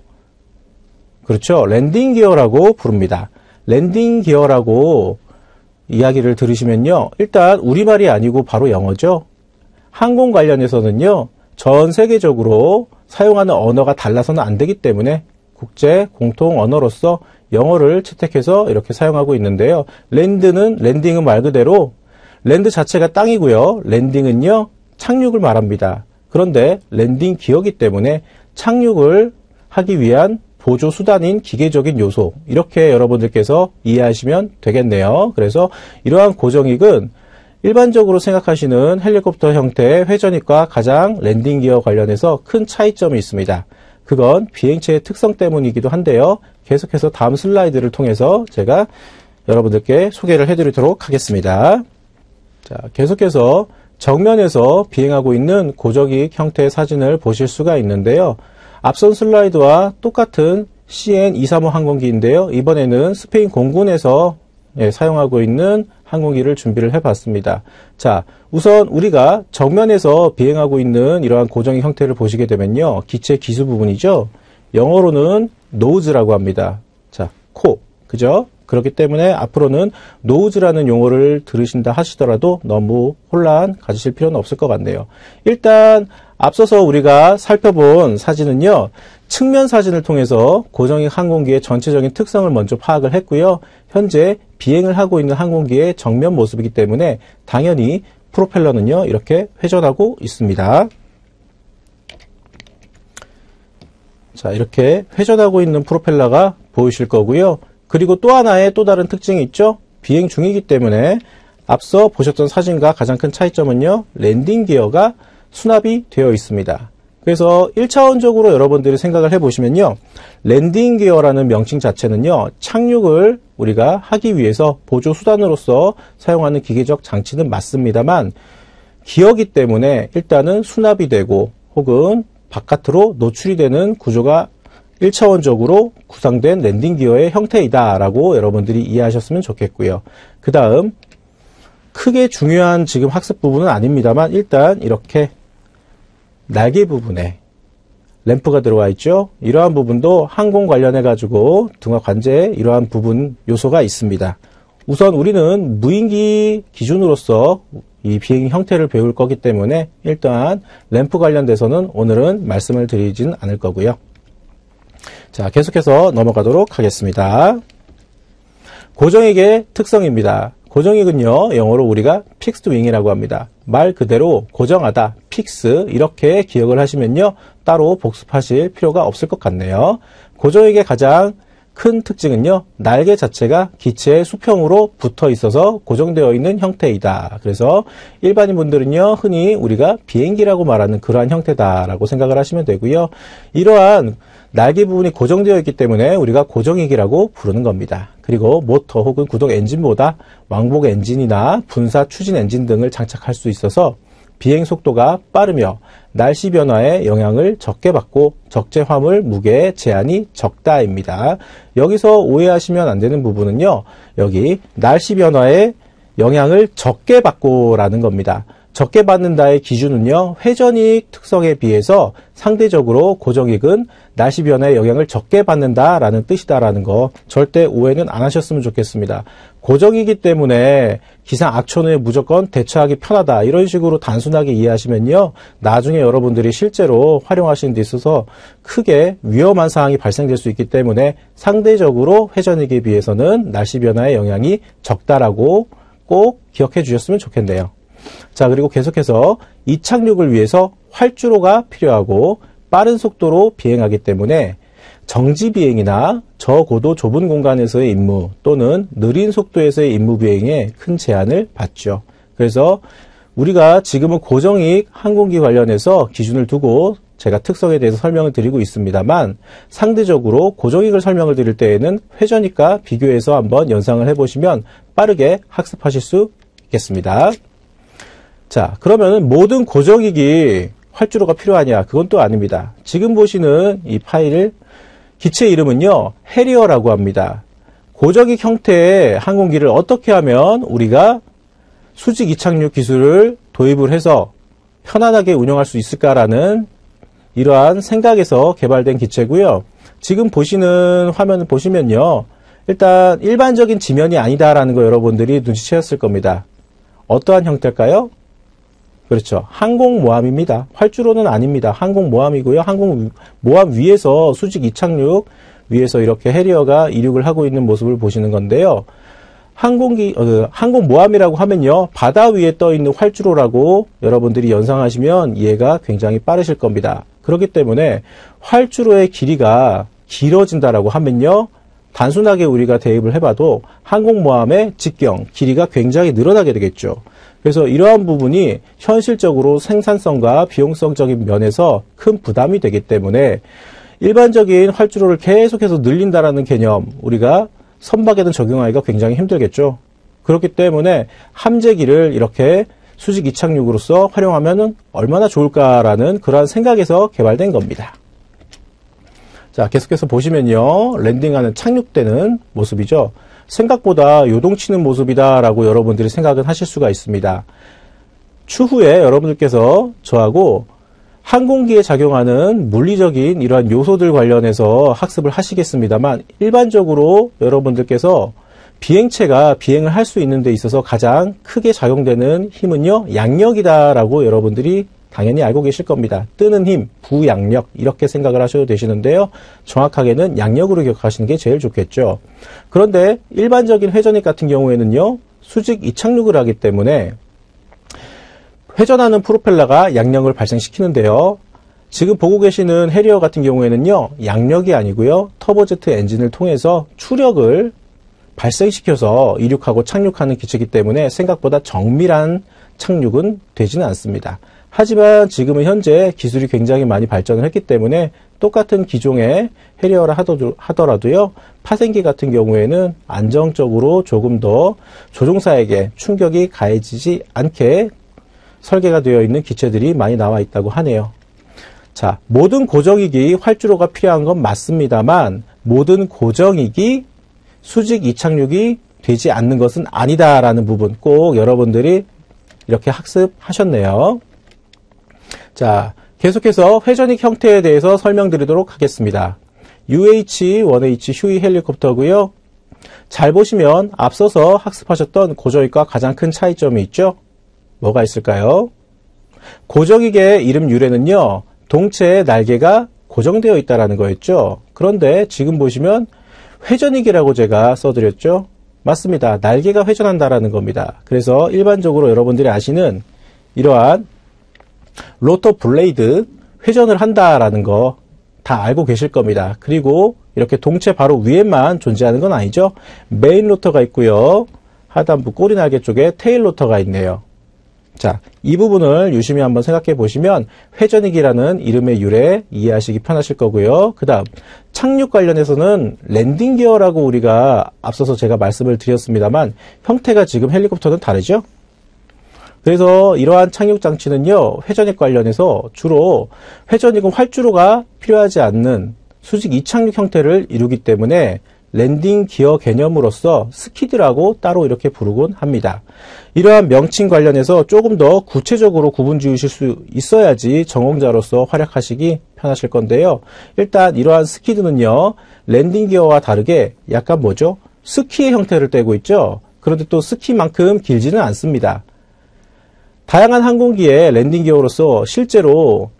그렇죠. 랜딩 기어라고 부릅니다. 랜딩 기어라고 이야기를 들으시면요, 일단 우리말이 아니고 바로 영어죠. 항공 관련해서는요, 전 세계적으로 사용하는 언어가 달라서는 안 되기 때문에 국제 공통 언어로서 영어를 채택해서 이렇게 사용하고 있는데요. 랜딩은 말 그대로 랜드 자체가 땅이고요. 랜딩은요, 착륙을 말합니다. 그런데 랜딩 기어이기 때문에 착륙을 하기 위한 보조 수단인 기계적인 요소, 이렇게 여러분들께서 이해하시면 되겠네요. 그래서 이러한 고정익은 일반적으로 생각하시는 헬리콥터 형태의 회전익과 가장 랜딩 기어 관련해서 큰 차이점이 있습니다. 그건 비행체의 특성 때문이기도 한데요. 계속해서 다음 슬라이드를 통해서 제가 여러분들께 소개를 해드리도록 하겠습니다. 자, 계속해서 정면에서 비행하고 있는 고정익 형태의 사진을 보실 수가 있는데요. 앞선 슬라이드와 똑같은 CN-235 항공기인데요. 이번에는 스페인 공군에서 사용하고 있는 항공기를 준비를 해봤습니다. 자, 우선 우리가 정면에서 비행하고 있는 이러한 고정익 형태를 보시게 되면요. 기체 기수 부분이죠. 영어로는 노즈라고 합니다. 자, 코, 그죠? 그렇기 때문에 앞으로는 노즈라는 용어를 들으신다 하시더라도 너무 혼란 가지실 필요는 없을 것 같네요. 일단 앞서서 우리가 살펴본 사진은요, 측면 사진을 통해서 고정익 항공기의 전체적인 특성을 먼저 파악을 했고요. 현재 비행을 하고 있는 항공기의 정면 모습이기 때문에 당연히 프로펠러는요, 이렇게 회전하고 있습니다. 자, 이렇게 회전하고 있는 프로펠러가 보이실 거고요. 그리고 또 하나의 또 다른 특징이 있죠. 비행 중이기 때문에 앞서 보셨던 사진과 가장 큰 차이점은요, 랜딩 기어가 수납이 되어 있습니다. 그래서 1차원적으로 여러분들이 생각을 해보시면요, 랜딩 기어라는 명칭 자체는요, 착륙을 우리가 하기 위해서 보조 수단으로서 사용하는 기계적 장치는 맞습니다만, 기어기 때문에 일단은 수납이 되고 혹은 바깥으로 노출이 되는 구조가 1차원적으로 구상된 랜딩 기어의 형태이다라고 여러분들이 이해하셨으면 좋겠고요. 그 다음 크게 중요한 지금 학습 부분은 아닙니다만 일단 이렇게 날개 부분에 램프가 들어와 있죠. 이러한 부분도 항공 관련해 가지고 등화 관제에 이러한 부분 요소가 있습니다. 우선 우리는 무인기 기준으로서 이 비행 형태를 배울 거기 때문에 일단 램프 관련돼서는 오늘은 말씀을 드리진 않을 거고요. 자, 계속해서 넘어가도록 하겠습니다. 고정익의 특성입니다. 고정익은요, 영어로 우리가 fixed wing이라고 합니다. 말 그대로 고정하다, fix, 이렇게 기억을 하시면요, 따로 복습하실 필요가 없을 것 같네요. 고정익의 가장 큰 특징은요, 날개 자체가 기체의 수평으로 붙어 있어서 고정되어 있는 형태이다. 그래서 일반인 분들은요, 흔히 우리가 비행기라고 말하는 그러한 형태다라고 생각을 하시면 되고요. 이러한 날개 부분이 고정되어 있기 때문에 우리가 고정익이라고 부르는 겁니다. 그리고 모터 혹은 구동 엔진보다 왕복 엔진이나 분사 추진 엔진 등을 장착할 수 있어서 비행 속도가 빠르며 날씨 변화에 영향을 적게 받고 적재 화물 무게 제한이 적다입니다. 여기서 오해하시면 안 되는 부분은요, 여기 날씨 변화에 영향을 적게 받고라는 겁니다. 적게 받는다의 기준은요, 회전익 특성에 비해서 상대적으로 고정익은 날씨 변화에 영향을 적게 받는다라는 뜻이다라는 거 절대 오해는 안 하셨으면 좋겠습니다. 고정이기 때문에 기상 악천후에 무조건 대처하기 편하다, 이런 식으로 단순하게 이해하시면요, 나중에 여러분들이 실제로 활용하시는 데 있어서 크게 위험한 상황이 발생될 수 있기 때문에 상대적으로 회전익에 비해서는 날씨 변화의 영향이 적다라고 꼭 기억해 주셨으면 좋겠네요. 자, 그리고 계속해서 이착륙을 위해서 활주로가 필요하고 빠른 속도로 비행하기 때문에 정지 비행이나 저고도 좁은 공간에서의 임무 또는 느린 속도에서의 임무 비행에 큰 제한을 받죠. 그래서 우리가 지금은 고정익 항공기 관련해서 기준을 두고 제가 특성에 대해서 설명을 드리고 있습니다만, 상대적으로 고정익을 설명을 드릴 때에는 회전익과 비교해서 한번 연상을 해보시면 빠르게 학습하실 수 있겠습니다. 자, 그러면 모든 고정익이 활주로가 필요하냐? 그건 또 아닙니다. 지금 보시는 이 파일, 기체 이름은요, 해리어라고 합니다. 고정익 형태의 항공기를 어떻게 하면 우리가 수직 이착륙 기술을 도입을 해서 편안하게 운영할 수 있을까라는 이러한 생각에서 개발된 기체고요. 지금 보시는 화면을 보시면요, 일단 일반적인 지면이 아니다라는 거 여러분들이 눈치채셨을 겁니다. 어떠한 형태일까요? 그렇죠. 항공모함입니다. 활주로는 아닙니다. 항공모함이고요. 항공모함 위에서 수직 이착륙 위에서 이렇게 해리어가 이륙을 하고 있는 모습을 보시는 건데요. 항공모함이라고 하면요, 바다 위에 떠 있는 활주로라고 여러분들이 연상하시면 이해가 굉장히 빠르실 겁니다. 그렇기 때문에 활주로의 길이가 길어진다라고 하면요, 단순하게 우리가 대입을 해봐도 항공모함의 직경, 길이가 굉장히 늘어나게 되겠죠. 그래서 이러한 부분이 현실적으로 생산성과 비용성적인 면에서 큰 부담이 되기 때문에 일반적인 활주로를 계속해서 늘린다라는 개념, 우리가 선박에는 적용하기가 굉장히 힘들겠죠. 그렇기 때문에 함재기를 이렇게 수직 이착륙으로서 활용하면 얼마나 좋을까라는 그러한 생각에서 개발된 겁니다. 자, 계속해서 보시면요, 랜딩하는 착륙되는 모습이죠. 생각보다 요동치는 모습이다라고 여러분들이 생각은 하실 수가 있습니다. 추후에 여러분들께서 저하고 항공기에 작용하는 물리적인 이러한 요소들 관련해서 학습을 하시겠습니다만, 일반적으로 여러분들께서 비행체가 비행을 할 수 있는 데 있어서 가장 크게 작용되는 힘은요, 양력이다라고 여러분들이 당연히 알고 계실 겁니다. 뜨는 힘, 부양력, 이렇게 생각을 하셔도 되시는데요. 정확하게는 양력으로 기억하시는 게 제일 좋겠죠. 그런데 일반적인 회전익 같은 경우에는요, 수직 이착륙을 하기 때문에 회전하는 프로펠러가 양력을 발생시키는데요. 지금 보고 계시는 해리어 같은 경우에는요, 양력이 아니고요, 터보제트 엔진을 통해서 추력을 발생시켜서 이륙하고 착륙하는 기체이기 때문에 생각보다 정밀한 착륙은 되지는 않습니다. 하지만 지금은 현재 기술이 굉장히 많이 발전을 했기 때문에 똑같은 기종의 해리어라 하더라도요, 파생기 같은 경우에는 안정적으로 조금 더 조종사에게 충격이 가해지지 않게 설계가 되어 있는 기체들이 많이 나와 있다고 하네요. 자, 모든 고정익이 활주로가 필요한 건 맞습니다만, 모든 고정익이 수직 이착륙이 되지 않는 것은 아니다라는 부분 꼭 여러분들이 이렇게 학습하셨네요. 자, 계속해서 회전익 형태에 대해서 설명드리도록 하겠습니다. UH-1H 휴이 헬리콥터고요. 잘 보시면 앞서서 학습하셨던 고정익과 가장 큰 차이점이 있죠. 뭐가 있을까요? 고정익의 이름 유래는요, 동체의 날개가 고정되어 있다는 거였죠. 그런데 지금 보시면 회전익이라고 제가 써드렸죠. 맞습니다. 날개가 회전한다라는 겁니다. 그래서 일반적으로 여러분들이 아시는 이러한 로터 블레이드, 회전을 한다라는 거 다 알고 계실 겁니다. 그리고 이렇게 동체 바로 위에만 존재하는 건 아니죠. 메인 로터가 있고요, 하단부 꼬리 날개 쪽에 테일 로터가 있네요. 자, 이 부분을 유심히 한번 생각해 보시면 회전익이라는 이름의 유래 이해하시기 편하실 거고요. 그 다음 착륙 관련해서는 랜딩 기어라고 우리가 앞서서 제가 말씀을 드렸습니다만, 형태가 지금 헬리콥터는 다르죠. 그래서 이러한 착륙 장치는요, 회전익 관련해서 주로 회전익은 활주로가 필요하지 않는 수직 이착륙 형태를 이루기 때문에 랜딩 기어 개념으로서 스키드라고 따로 이렇게 부르곤 합니다. 이러한 명칭 관련해서 조금 더 구체적으로 구분 지으실 수 있어야지 전공자로서 활약하시기 편하실 건데요. 일단 이러한 스키드는요, 랜딩 기어와 다르게 약간 뭐죠? 스키의 형태를 떼고 있죠. 그런데 또 스키만큼 길지는 않습니다. 다양한 항공기의 랜딩 기어로서 실제로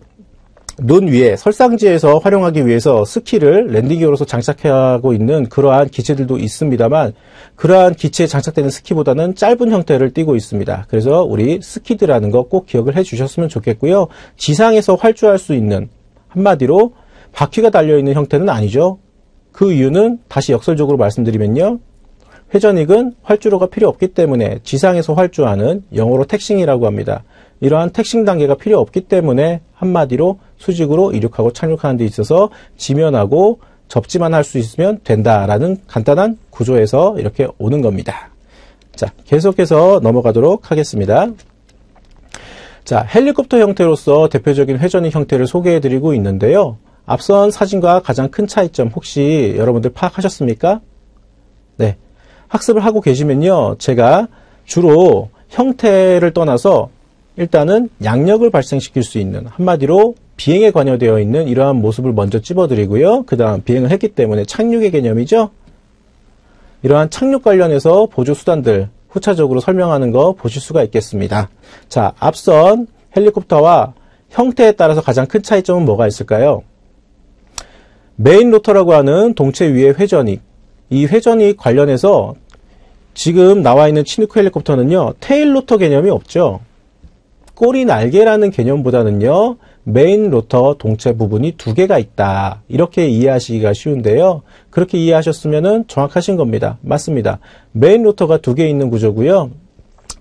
눈 위에 설상지에서 활용하기 위해서 스키를 랜딩 기어로서 장착하고 있는 그러한 기체들도 있습니다만, 그러한 기체에 장착되는 스키보다는 짧은 형태를 띠고 있습니다. 그래서 우리 스키드라는 거 꼭 기억을 해 주셨으면 좋겠고요. 지상에서 활주할 수 있는, 한마디로 바퀴가 달려있는 형태는 아니죠. 그 이유는 다시 역설적으로 말씀드리면요, 회전익은 활주로가 필요 없기 때문에 지상에서 활주하는, 영어로 택싱이라고 합니다. 이러한 택싱 단계가 필요 없기 때문에 한마디로 수직으로 이륙하고 착륙하는 데 있어서 지면하고 접지만 할 수 있으면 된다라는 간단한 구조에서 이렇게 오는 겁니다. 자, 계속해서 넘어가도록 하겠습니다. 자, 헬리콥터 형태로서 대표적인 회전익 형태를 소개해드리고 있는데요. 앞선 사진과 가장 큰 차이점 혹시 여러분들 파악하셨습니까? 네. 학습을 하고 계시면요, 제가 주로 형태를 떠나서 일단은 양력을 발생시킬 수 있는, 한마디로 비행에 관여되어 있는 이러한 모습을 먼저 찝어드리고요. 그 다음 비행을 했기 때문에 착륙의 개념이죠. 이러한 착륙 관련해서 보조수단들 후차적으로 설명하는 거 보실 수가 있겠습니다. 자, 앞선 헬리콥터와 형태에 따라서 가장 큰 차이점은 뭐가 있을까요? 메인 로터라고 하는 동체 위의 회전익, 이 회전익 관련해서 지금 나와 있는 치누크 헬리콥터는요, 테일 로터 개념이 없죠. 꼬리 날개라는 개념보다는요, 메인 로터 동체 부분이 두 개가 있다. 이렇게 이해하시기가 쉬운데요. 그렇게 이해하셨으면 정확하신 겁니다. 맞습니다. 메인 로터가 두 개 있는 구조고요.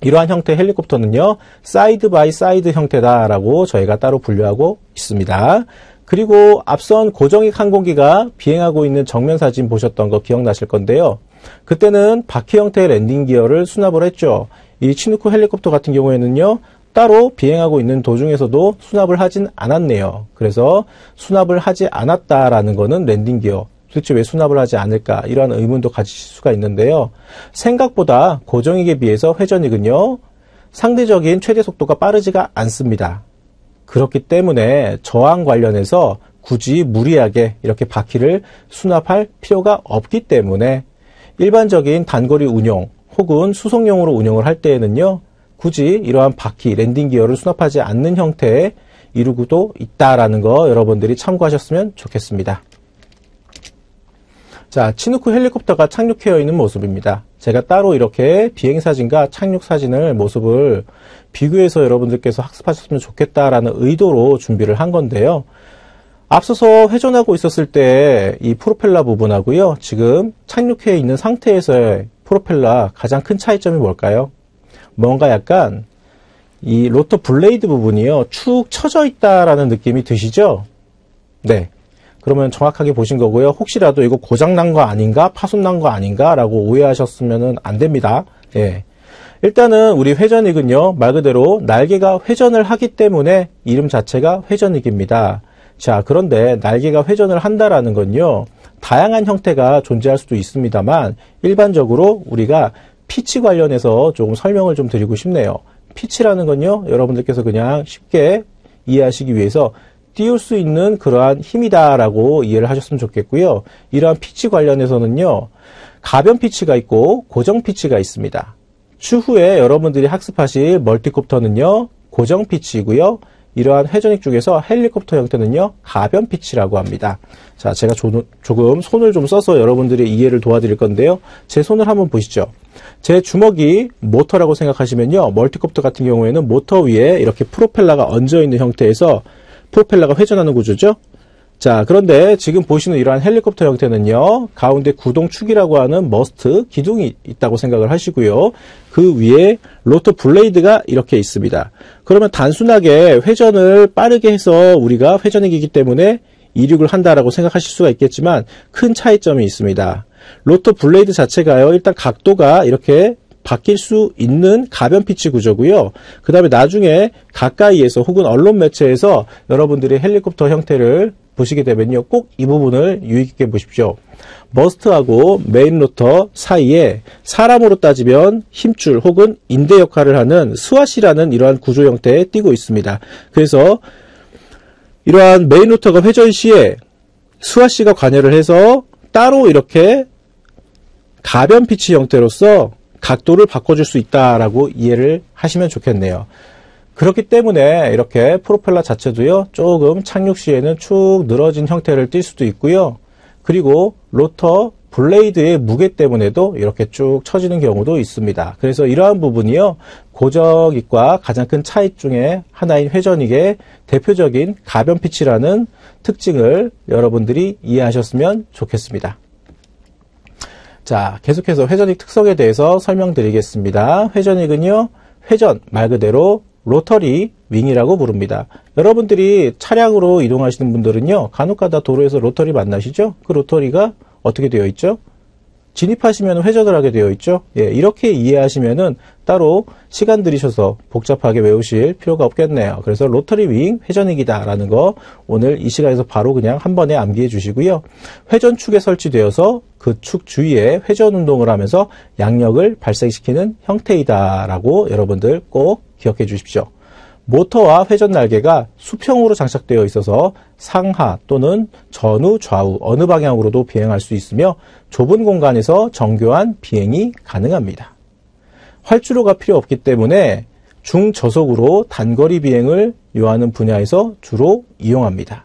이러한 형태의 헬리콥터는요, 사이드 바이 사이드 형태다라고 저희가 따로 분류하고 있습니다. 그리고 앞선 고정익 항공기가 비행하고 있는 정면 사진 보셨던 거 기억나실 건데요. 그때는 바퀴 형태의 랜딩 기어를 수납을 했죠. 이 치누크 헬리콥터 같은 경우에는요, 따로 비행하고 있는 도중에서도 수납을 하진 않았네요. 그래서 수납을 하지 않았다라는 거는 랜딩 기어. 도대체 왜 수납을 하지 않을까? 이러한 의문도 가지실 수가 있는데요. 생각보다 고정익에 비해서 회전익은요, 상대적인 최대 속도가 빠르지가 않습니다. 그렇기 때문에 저항 관련해서 굳이 무리하게 이렇게 바퀴를 수납할 필요가 없기 때문에 일반적인 단거리 운용 혹은 수송용으로 운용을 할 때에는요, 굳이 이러한 바퀴, 랜딩 기어를 수납하지 않는 형태의 이루고도 있다라는 거 여러분들이 참고하셨으면 좋겠습니다. 자, 치누크 헬리콥터가 착륙해 있는 모습입니다. 제가 따로 이렇게 비행사진과 착륙사진을 모습을 비교해서 여러분들께서 학습하셨으면 좋겠다라는 의도로 준비를 한 건데요. 앞서서 회전하고 있었을 때 이 프로펠러 부분하고요, 지금 착륙해 있는 상태에서의 프로펠러 가장 큰 차이점이 뭘까요? 뭔가 약간 이 로터 블레이드 부분이요, 축 처져 있다라는 느낌이 드시죠? 네. 그러면 정확하게 보신 거고요. 혹시라도 이거 고장난 거 아닌가? 파손난 거 아닌가? 라고 오해하셨으면 안 됩니다. 예. 일단은 우리 회전익은요, 말 그대로 날개가 회전을 하기 때문에 이름 자체가 회전익입니다. 자, 그런데 날개가 회전을 한다라는 건요, 다양한 형태가 존재할 수도 있습니다만 일반적으로 우리가 피치 관련해서 조금 설명을 좀 드리고 싶네요. 피치라는 건요, 여러분들께서 그냥 쉽게 이해하시기 위해서 띄울 수 있는 그러한 힘이다라고 이해를 하셨으면 좋겠고요. 이러한 피치 관련해서는요, 가변 피치가 있고 고정 피치가 있습니다. 추후에 여러분들이 학습하실 멀티콥터는요, 고정 피치이고요. 이러한 회전익 중에서 헬리콥터 형태는요, 가변 피치라고 합니다. 자, 제가 조금 손을 좀 써서 여러분들의 이해를 도와드릴 건데요. 제 손을 한번 보시죠. 제 주먹이 모터라고 생각하시면요, 멀티콥터 같은 경우에는 모터 위에 이렇게 프로펠러가 얹어있는 형태에서 프로펠러가 회전하는 구조죠. 자, 그런데 지금 보시는 이러한 헬리콥터 형태는요, 가운데 구동축이라고 하는 머스트, 기둥이 있다고 생각을 하시고요. 그 위에 로터 블레이드가 이렇게 있습니다. 그러면 단순하게 회전을 빠르게 해서 우리가 회전익이기 때문에 이륙을 한다라고 생각하실 수가 있겠지만 큰 차이점이 있습니다. 로터 블레이드 자체가요, 일단 각도가 이렇게 바뀔 수 있는 가변 피치 구조고요. 그 다음에 나중에 가까이에서 혹은 언론 매체에서 여러분들이 헬리콥터 형태를 보시게 되면요, 꼭 이 부분을 유의 깊게 보십시오. 머스트하고 메인 로터 사이에 사람으로 따지면 힘줄 혹은 인대 역할을 하는 스왓이라는 이러한 구조 형태에 띄고 있습니다. 그래서 이러한 메인 로터가 회전 시에 스왓이가 관여를 해서 따로 이렇게 가변 피치 형태로서 각도를 바꿔줄 수 있다라고 이해를 하시면 좋겠네요. 그렇기 때문에 이렇게 프로펠러 자체도요, 조금 착륙 시에는 축 늘어진 형태를 띌 수도 있고요. 그리고 로터 블레이드의 무게 때문에도 이렇게 쭉 처지는 경우도 있습니다. 그래서 이러한 부분이요, 고정익과 가장 큰 차이 중에 하나인 회전익의 대표적인 가변 피치라는 특징을 여러분들이 이해하셨으면 좋겠습니다. 자, 계속해서 회전익 특성에 대해서 설명드리겠습니다. 회전익은요, 회전 말 그대로 로터리 윙이라고 부릅니다. 여러분들이 차량으로 이동하시는 분들은요, 간혹가다 도로에서 로터리 만나시죠? 그 로터리가 어떻게 되어 있죠? 진입하시면 회전을 하게 되어 있죠? 예, 이렇게 이해하시면은 따로 시간 들이셔서 복잡하게 외우실 필요가 없겠네요. 그래서 로터리 윙 회전익이다라는 거 오늘 이 시간에서 바로 그냥 한 번에 암기해 주시고요. 회전축에 설치되어서 그 축 주위에 회전 운동을 하면서 양력을 발생시키는 형태이다라고 여러분들 꼭 기억해 주십시오. 모터와 회전 날개가 수평으로 장착되어 있어서 상하 또는 전후, 좌우 어느 방향으로도 비행할 수 있으며 좁은 공간에서 정교한 비행이 가능합니다. 활주로가 필요 없기 때문에 중저속으로 단거리 비행을 요하는 분야에서 주로 이용합니다.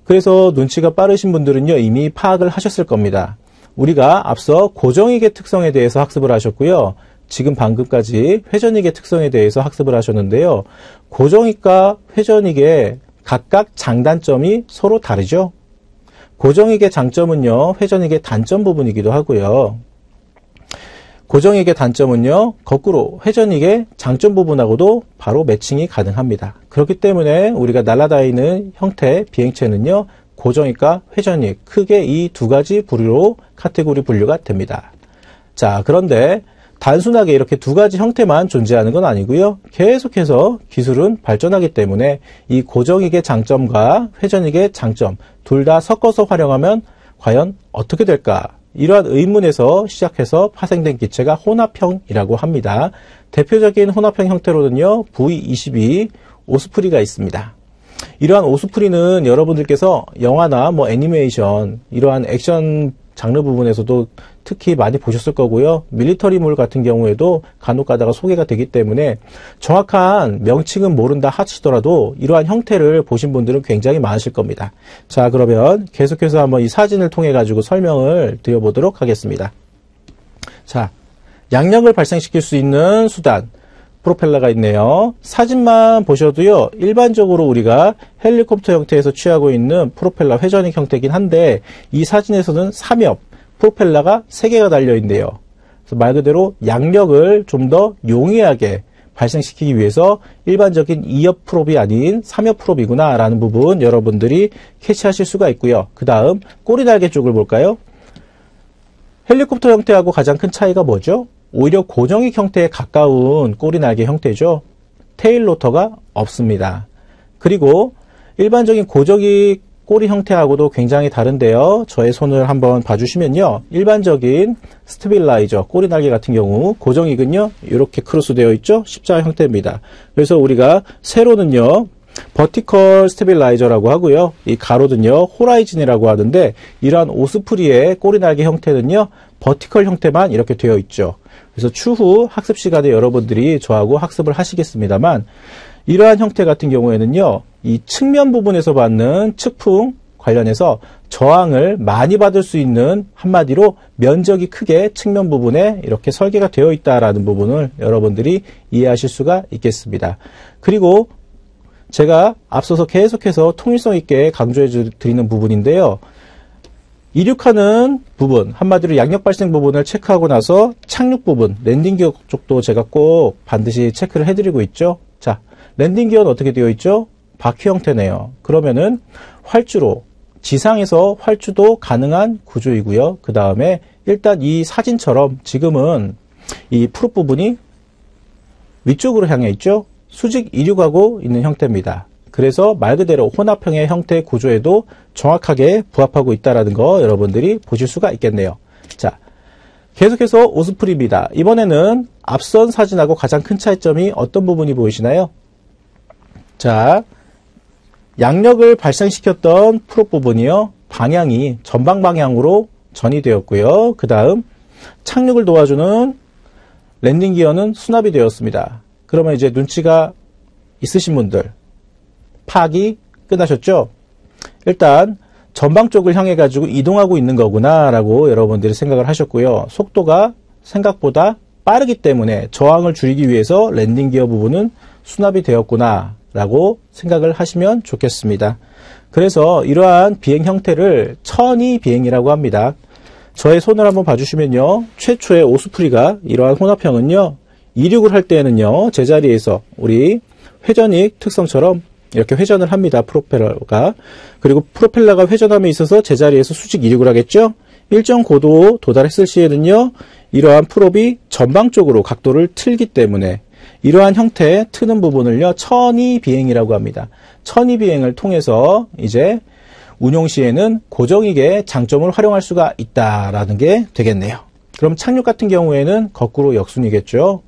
그래서 눈치가 빠르신 분들은요, 이미 파악을 하셨을 겁니다. 우리가 앞서 고정익의 특성에 대해서 학습을 하셨고요. 지금 방금까지 회전익의 특성에 대해서 학습을 하셨는데요. 고정익과 회전익의 각각 장단점이 서로 다르죠. 고정익의 장점은요, 회전익의 단점 부분이기도 하고요. 고정익의 단점은요, 거꾸로 회전익의 장점 부분하고도 바로 매칭이 가능합니다. 그렇기 때문에 우리가 날아다니는 형태 비행체는요, 고정익과 회전익, 크게 이 두 가지 부류로 카테고리 분류가 됩니다. 자, 그런데 단순하게 이렇게 두 가지 형태만 존재하는 건 아니고요. 계속해서 기술은 발전하기 때문에 이 고정익의 장점과 회전익의 장점 둘 다 섞어서 활용하면 과연 어떻게 될까? 이러한 의문에서 시작해서 파생된 기체가 혼합형이라고 합니다. 대표적인 혼합형 형태로는요, V22 오스프리가 있습니다. 이러한 오스프리는 여러분들께서 영화나 애니메이션, 이러한 액션 장르 부분에서도 특히 많이 보셨을 거고요. 밀리터리물 같은 경우에도 간혹 가다가 소개가 되기 때문에 정확한 명칭은 모른다 하시더라도 이러한 형태를 보신 분들은 굉장히 많으실 겁니다. 자, 그러면 계속해서 한번 이 사진을 통해 가지고 설명을 드려보도록 하겠습니다. 자, 양력을 발생시킬 수 있는 수단, 프로펠러가 있네요. 사진만 보셔도요, 일반적으로 우리가 헬리콥터 형태에서 취하고 있는 프로펠러 회전익 형태이긴 한데, 이 사진에서는 3옆 프로펠러가 3개가 달려있네요. 그래서 말 그대로 양력을 좀 더 용이하게 발생시키기 위해서 일반적인 2옆 프롭이 아닌 3옆 프롭이구나 라는 부분 여러분들이 캐치하실 수가 있고요. 그 다음 꼬리 날개 쪽을 볼까요? 헬리콥터 형태하고 가장 큰 차이가 뭐죠? 오히려 고정익 형태에 가까운 꼬리 날개 형태죠. 테일 로터가 없습니다. 그리고 일반적인 고정익 꼬리 형태하고도 굉장히 다른데요. 저의 손을 한번 봐주시면요. 일반적인 스테빌라이저 꼬리 날개 같은 경우 고정익은요. 이렇게 크로스 되어 있죠. 십자가 형태입니다. 그래서 우리가 세로는요. 버티컬 스테빌라이저라고 하고요. 이 가로는요. 호라이즌이라고 하는데 이러한 오스프리의 꼬리 날개 형태는요. 버티컬 형태만 이렇게 되어 있죠. 그래서 추후 학습 시간에 여러분들이 저하고 학습을 하시겠습니다만 이러한 형태 같은 경우에는요. 이 측면 부분에서 받는 측풍 관련해서 저항을 많이 받을 수 있는 한마디로 면적이 크게 측면 부분에 이렇게 설계가 되어 있다라는 부분을 여러분들이 이해하실 수가 있겠습니다. 그리고 제가 앞서서 계속해서 통일성 있게 강조해 드리는 부분인데요. 이륙하는 부분, 한마디로 양력 발생 부분을 체크하고 나서 착륙 부분, 랜딩 기어 쪽도 제가 꼭 반드시 체크를 해드리고 있죠. 자, 랜딩 기어는 어떻게 되어 있죠? 바퀴 형태네요. 그러면은 활주로, 지상에서 활주도 가능한 구조이고요. 그 다음에 일단 이 사진처럼 지금은 이 프롭 부분이 위쪽으로 향해 있죠. 수직 이륙하고 있는 형태입니다. 그래서 말 그대로 혼합형의 형태 구조에도 정확하게 부합하고 있다는 거 여러분들이 보실 수가 있겠네요. 자, 계속해서 오스프리입니다. 이번에는 앞선 사진하고 가장 큰 차이점이 어떤 부분이 보이시나요? 자, 양력을 발생시켰던 프롭 부분이요. 방향이 전방 방향으로 전이 되었고요. 그 다음 착륙을 도와주는 랜딩 기어는 수납이 되었습니다. 그러면 이제 눈치가 있으신 분들 파악이 끝나셨죠? 일단 전방 쪽을 향해 가지고 이동하고 있는 거구나 라고 여러분들이 생각을 하셨고요. 속도가 생각보다 빠르기 때문에 저항을 줄이기 위해서 랜딩 기어 부분은 수납이 되었구나 라고 생각을 하시면 좋겠습니다. 그래서 이러한 비행 형태를 천이 비행이라고 합니다. 저의 손을 한번 봐주시면요. 최초의 오스프리가 이러한 혼합형은요. 이륙을 할 때에는요. 제자리에서 우리 회전익 특성처럼 이렇게 회전을 합니다. 프로펠러가. 그리고 프로펠러가 회전함에 있어서 제자리에서 수직 이륙을 하겠죠. 일정 고도 도달했을 시에는요. 이러한 프롭이 전방 쪽으로 각도를 틀기 때문에 이러한 형태의 트는 부분을요. 천이 비행이라고 합니다. 천이 비행을 통해서 이제 운용 시에는 고정익의 장점을 활용할 수가 있다라는 게 되겠네요. 그럼 착륙 같은 경우에는 거꾸로 역순이겠죠.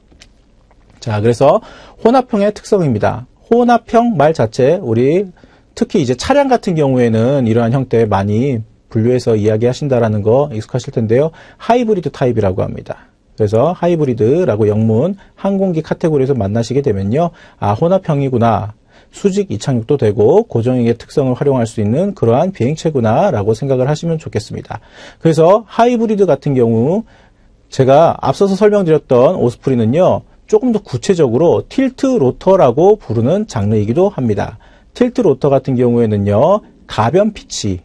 자, 그래서 혼합형의 특성입니다. 혼합형 말 자체, 우리 특히 이제 차량 같은 경우에는 이러한 형태 많이 분류해서 이야기하신다라는 거 익숙하실 텐데요. 하이브리드 타입이라고 합니다. 그래서 하이브리드라고 영문 항공기 카테고리에서 만나시게 되면요. 아, 혼합형이구나. 수직 이착륙도 되고 고정익의 특성을 활용할 수 있는 그러한 비행체구나 라고 생각을 하시면 좋겠습니다. 그래서 하이브리드 같은 경우 제가 앞서서 설명드렸던 오스프리는요, 조금 더 구체적으로 틸트 로터라고 부르는 장르이기도 합니다. 틸트 로터 같은 경우에는요, 가변 피치,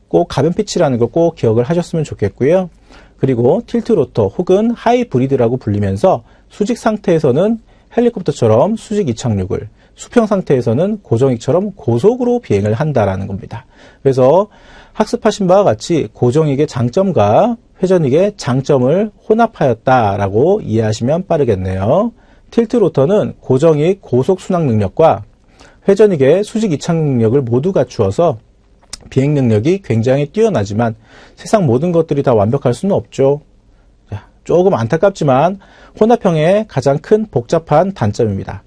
꼭 가변 피치라는 거 꼭 기억을 하셨으면 좋겠고요. 그리고 틸트 로터 혹은 하이브리드라고 불리면서 수직 상태에서는 헬리콥터처럼 수직 이착륙을, 수평 상태에서는 고정익처럼 고속으로 비행을 한다라는 겁니다. 그래서 학습하신 바와 같이 고정익의 장점과 회전익의 장점을 혼합하였다라고 이해하시면 빠르겠네요. 틸트 로터는 고정익 고속 순항 능력과 회전익의 수직 이착 능력을 모두 갖추어서 비행 능력이 굉장히 뛰어나지만 세상 모든 것들이 다 완벽할 수는 없죠. 조금 안타깝지만 혼합형의 가장 큰 복잡한 단점입니다.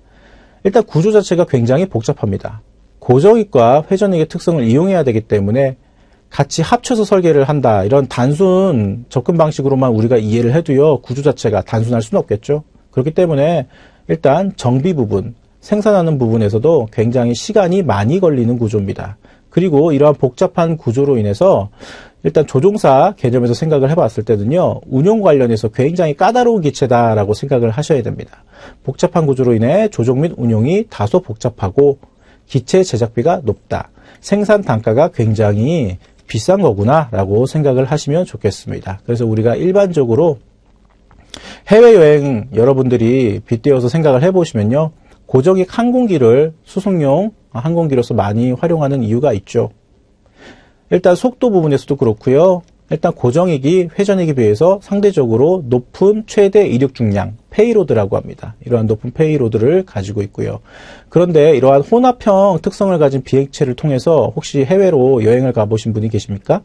일단 구조 자체가 굉장히 복잡합니다. 고정익과 회전익의 특성을 이용해야 되기 때문에 같이 합쳐서 설계를 한다, 이런 단순 접근 방식으로만 우리가 이해를 해도요, 구조 자체가 단순할 수는 없겠죠. 그렇기 때문에 일단 정비 부분, 생산하는 부분에서도 굉장히 시간이 많이 걸리는 구조입니다. 그리고 이러한 복잡한 구조로 인해서 일단 조종사 개념에서 생각을 해봤을 때는요, 운용 관련해서 굉장히 까다로운 기체다라고 생각을 하셔야 됩니다. 복잡한 구조로 인해 조종 및 운용이 다소 복잡하고 기체 제작비가 높다, 생산 단가가 굉장히 비싼 거구나 라고 생각을 하시면 좋겠습니다. 그래서 우리가 일반적으로 해외여행 여러분들이 빗대어서 생각을 해보시면요, 고정익 항공기를 수송용 항공기로서 많이 활용하는 이유가 있죠. 일단 속도 부분에서도 그렇고요. 일단 고정익이 회전익에 비해서 상대적으로 높은 최대 이륙 중량, 페이로드라고 합니다. 이러한 높은 페이로드를 가지고 있고요. 그런데 이러한 혼합형 특성을 가진 비행체를 통해서 혹시 해외로 여행을 가보신 분이 계십니까?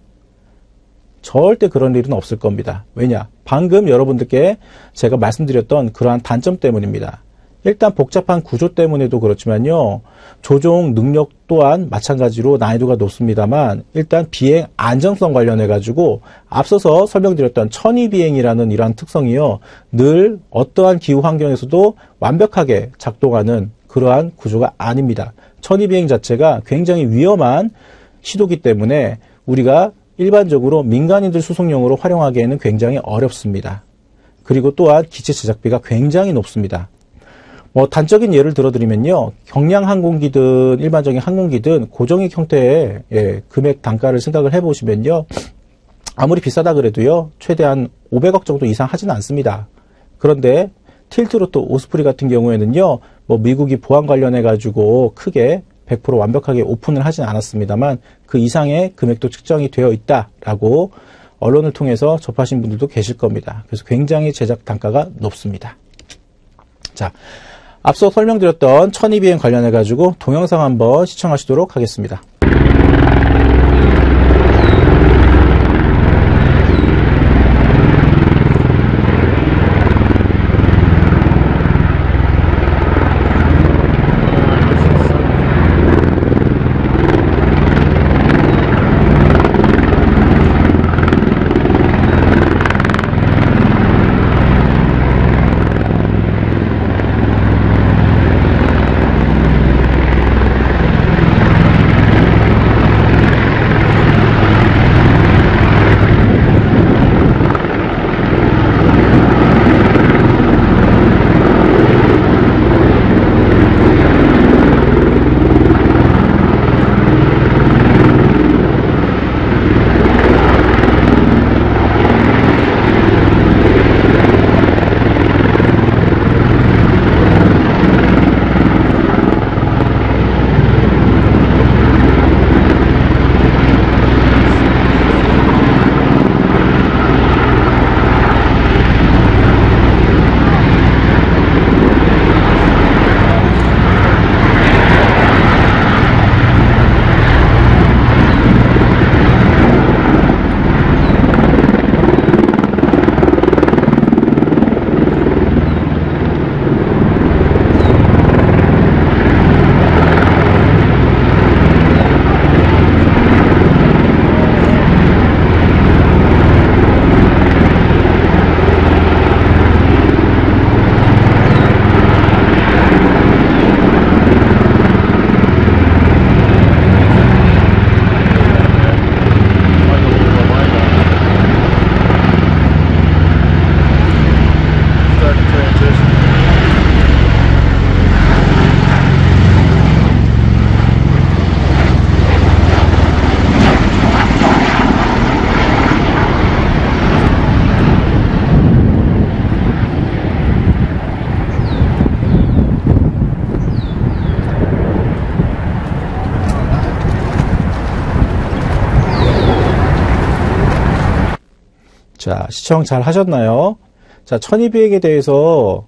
절대 그런 일은 없을 겁니다. 왜냐? 방금 여러분들께 제가 말씀드렸던 그러한 단점 때문입니다. 일단 복잡한 구조 때문에도 그렇지만요, 조종 능력 또한 마찬가지로 난이도가 높습니다만, 일단 비행 안정성 관련해 가지고 앞서서 설명드렸던 천위비행이라는 이러한 특성이요, 늘 어떠한 기후 환경에서도 완벽하게 작동하는 그러한 구조가 아닙니다. 천위비행 자체가 굉장히 위험한 시도기 때문에 우리가 일반적으로 민간인들 수송용으로 활용하기에는 굉장히 어렵습니다. 그리고 또한 기체 제작비가 굉장히 높습니다. 단적인 예를 들어드리면요, 경량 항공기든 일반적인 항공기든 고정익 형태의 금액 단가를 생각을 해보시면요, 아무리 비싸다 그래도요, 최대한 500억 정도 이상 하지는 않습니다. 그런데 틸트 로터 오스프리 같은 경우에는요, 미국이 보안 관련해가지고 크게 100% 완벽하게 오픈을 하진 않았습니다만 그 이상의 금액도 측정이 되어 있다라고 언론을 통해서 접하신 분들도 계실 겁니다. 그래서 굉장히 제작 단가가 높습니다. 자, 앞서 설명드렸던 천위비행 관련해가지고 동영상 한번 시청하시도록 하겠습니다. 자, 시청 잘 하셨나요? 자, 천이비행에 대해서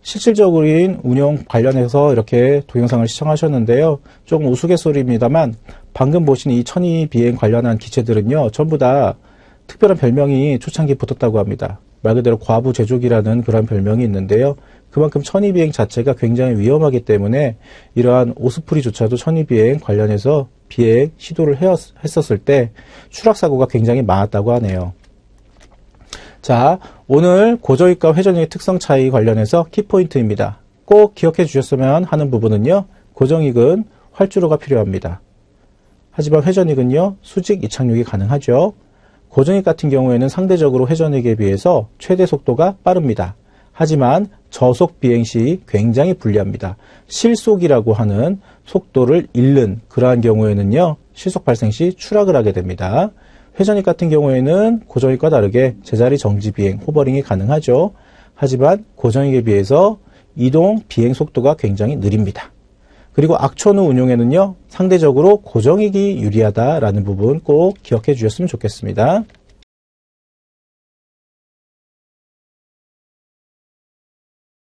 실질적인 운영 관련해서 이렇게 동영상을 시청하셨는데요. 조금 우스갯소리입니다만 방금 보신 이 천이비행 관련한 기체들은요, 전부 다 특별한 별명이 초창기에 붙었다고 합니다. 말 그대로 과부제족이라는 그런 별명이 있는데요. 그만큼 천이비행 자체가 굉장히 위험하기 때문에 이러한 오스프리조차도 천이비행 관련해서 비행 시도를 했었을 때 추락사고가 굉장히 많았다고 하네요. 자, 오늘 고정익과 회전익의 특성 차이 관련해서 키포인트입니다. 꼭 기억해 주셨으면 하는 부분은요, 고정익은 활주로가 필요합니다. 하지만 회전익은요, 수직 이착륙이 가능하죠. 고정익 같은 경우에는 상대적으로 회전익에 비해서 최대 속도가 빠릅니다. 하지만 저속 비행 시 굉장히 불리합니다. 실속이라고 하는 속도를 잃는 그러한 경우에는요, 실속 발생 시 추락을 하게 됩니다. 회전익 같은 경우에는 고정익과 다르게 제자리 정지 비행, 호버링이 가능하죠. 하지만 고정익에 비해서 이동 비행 속도가 굉장히 느립니다. 그리고 악천후 운용에는요, 상대적으로 고정익이 유리하다라는 부분 꼭 기억해 주셨으면 좋겠습니다.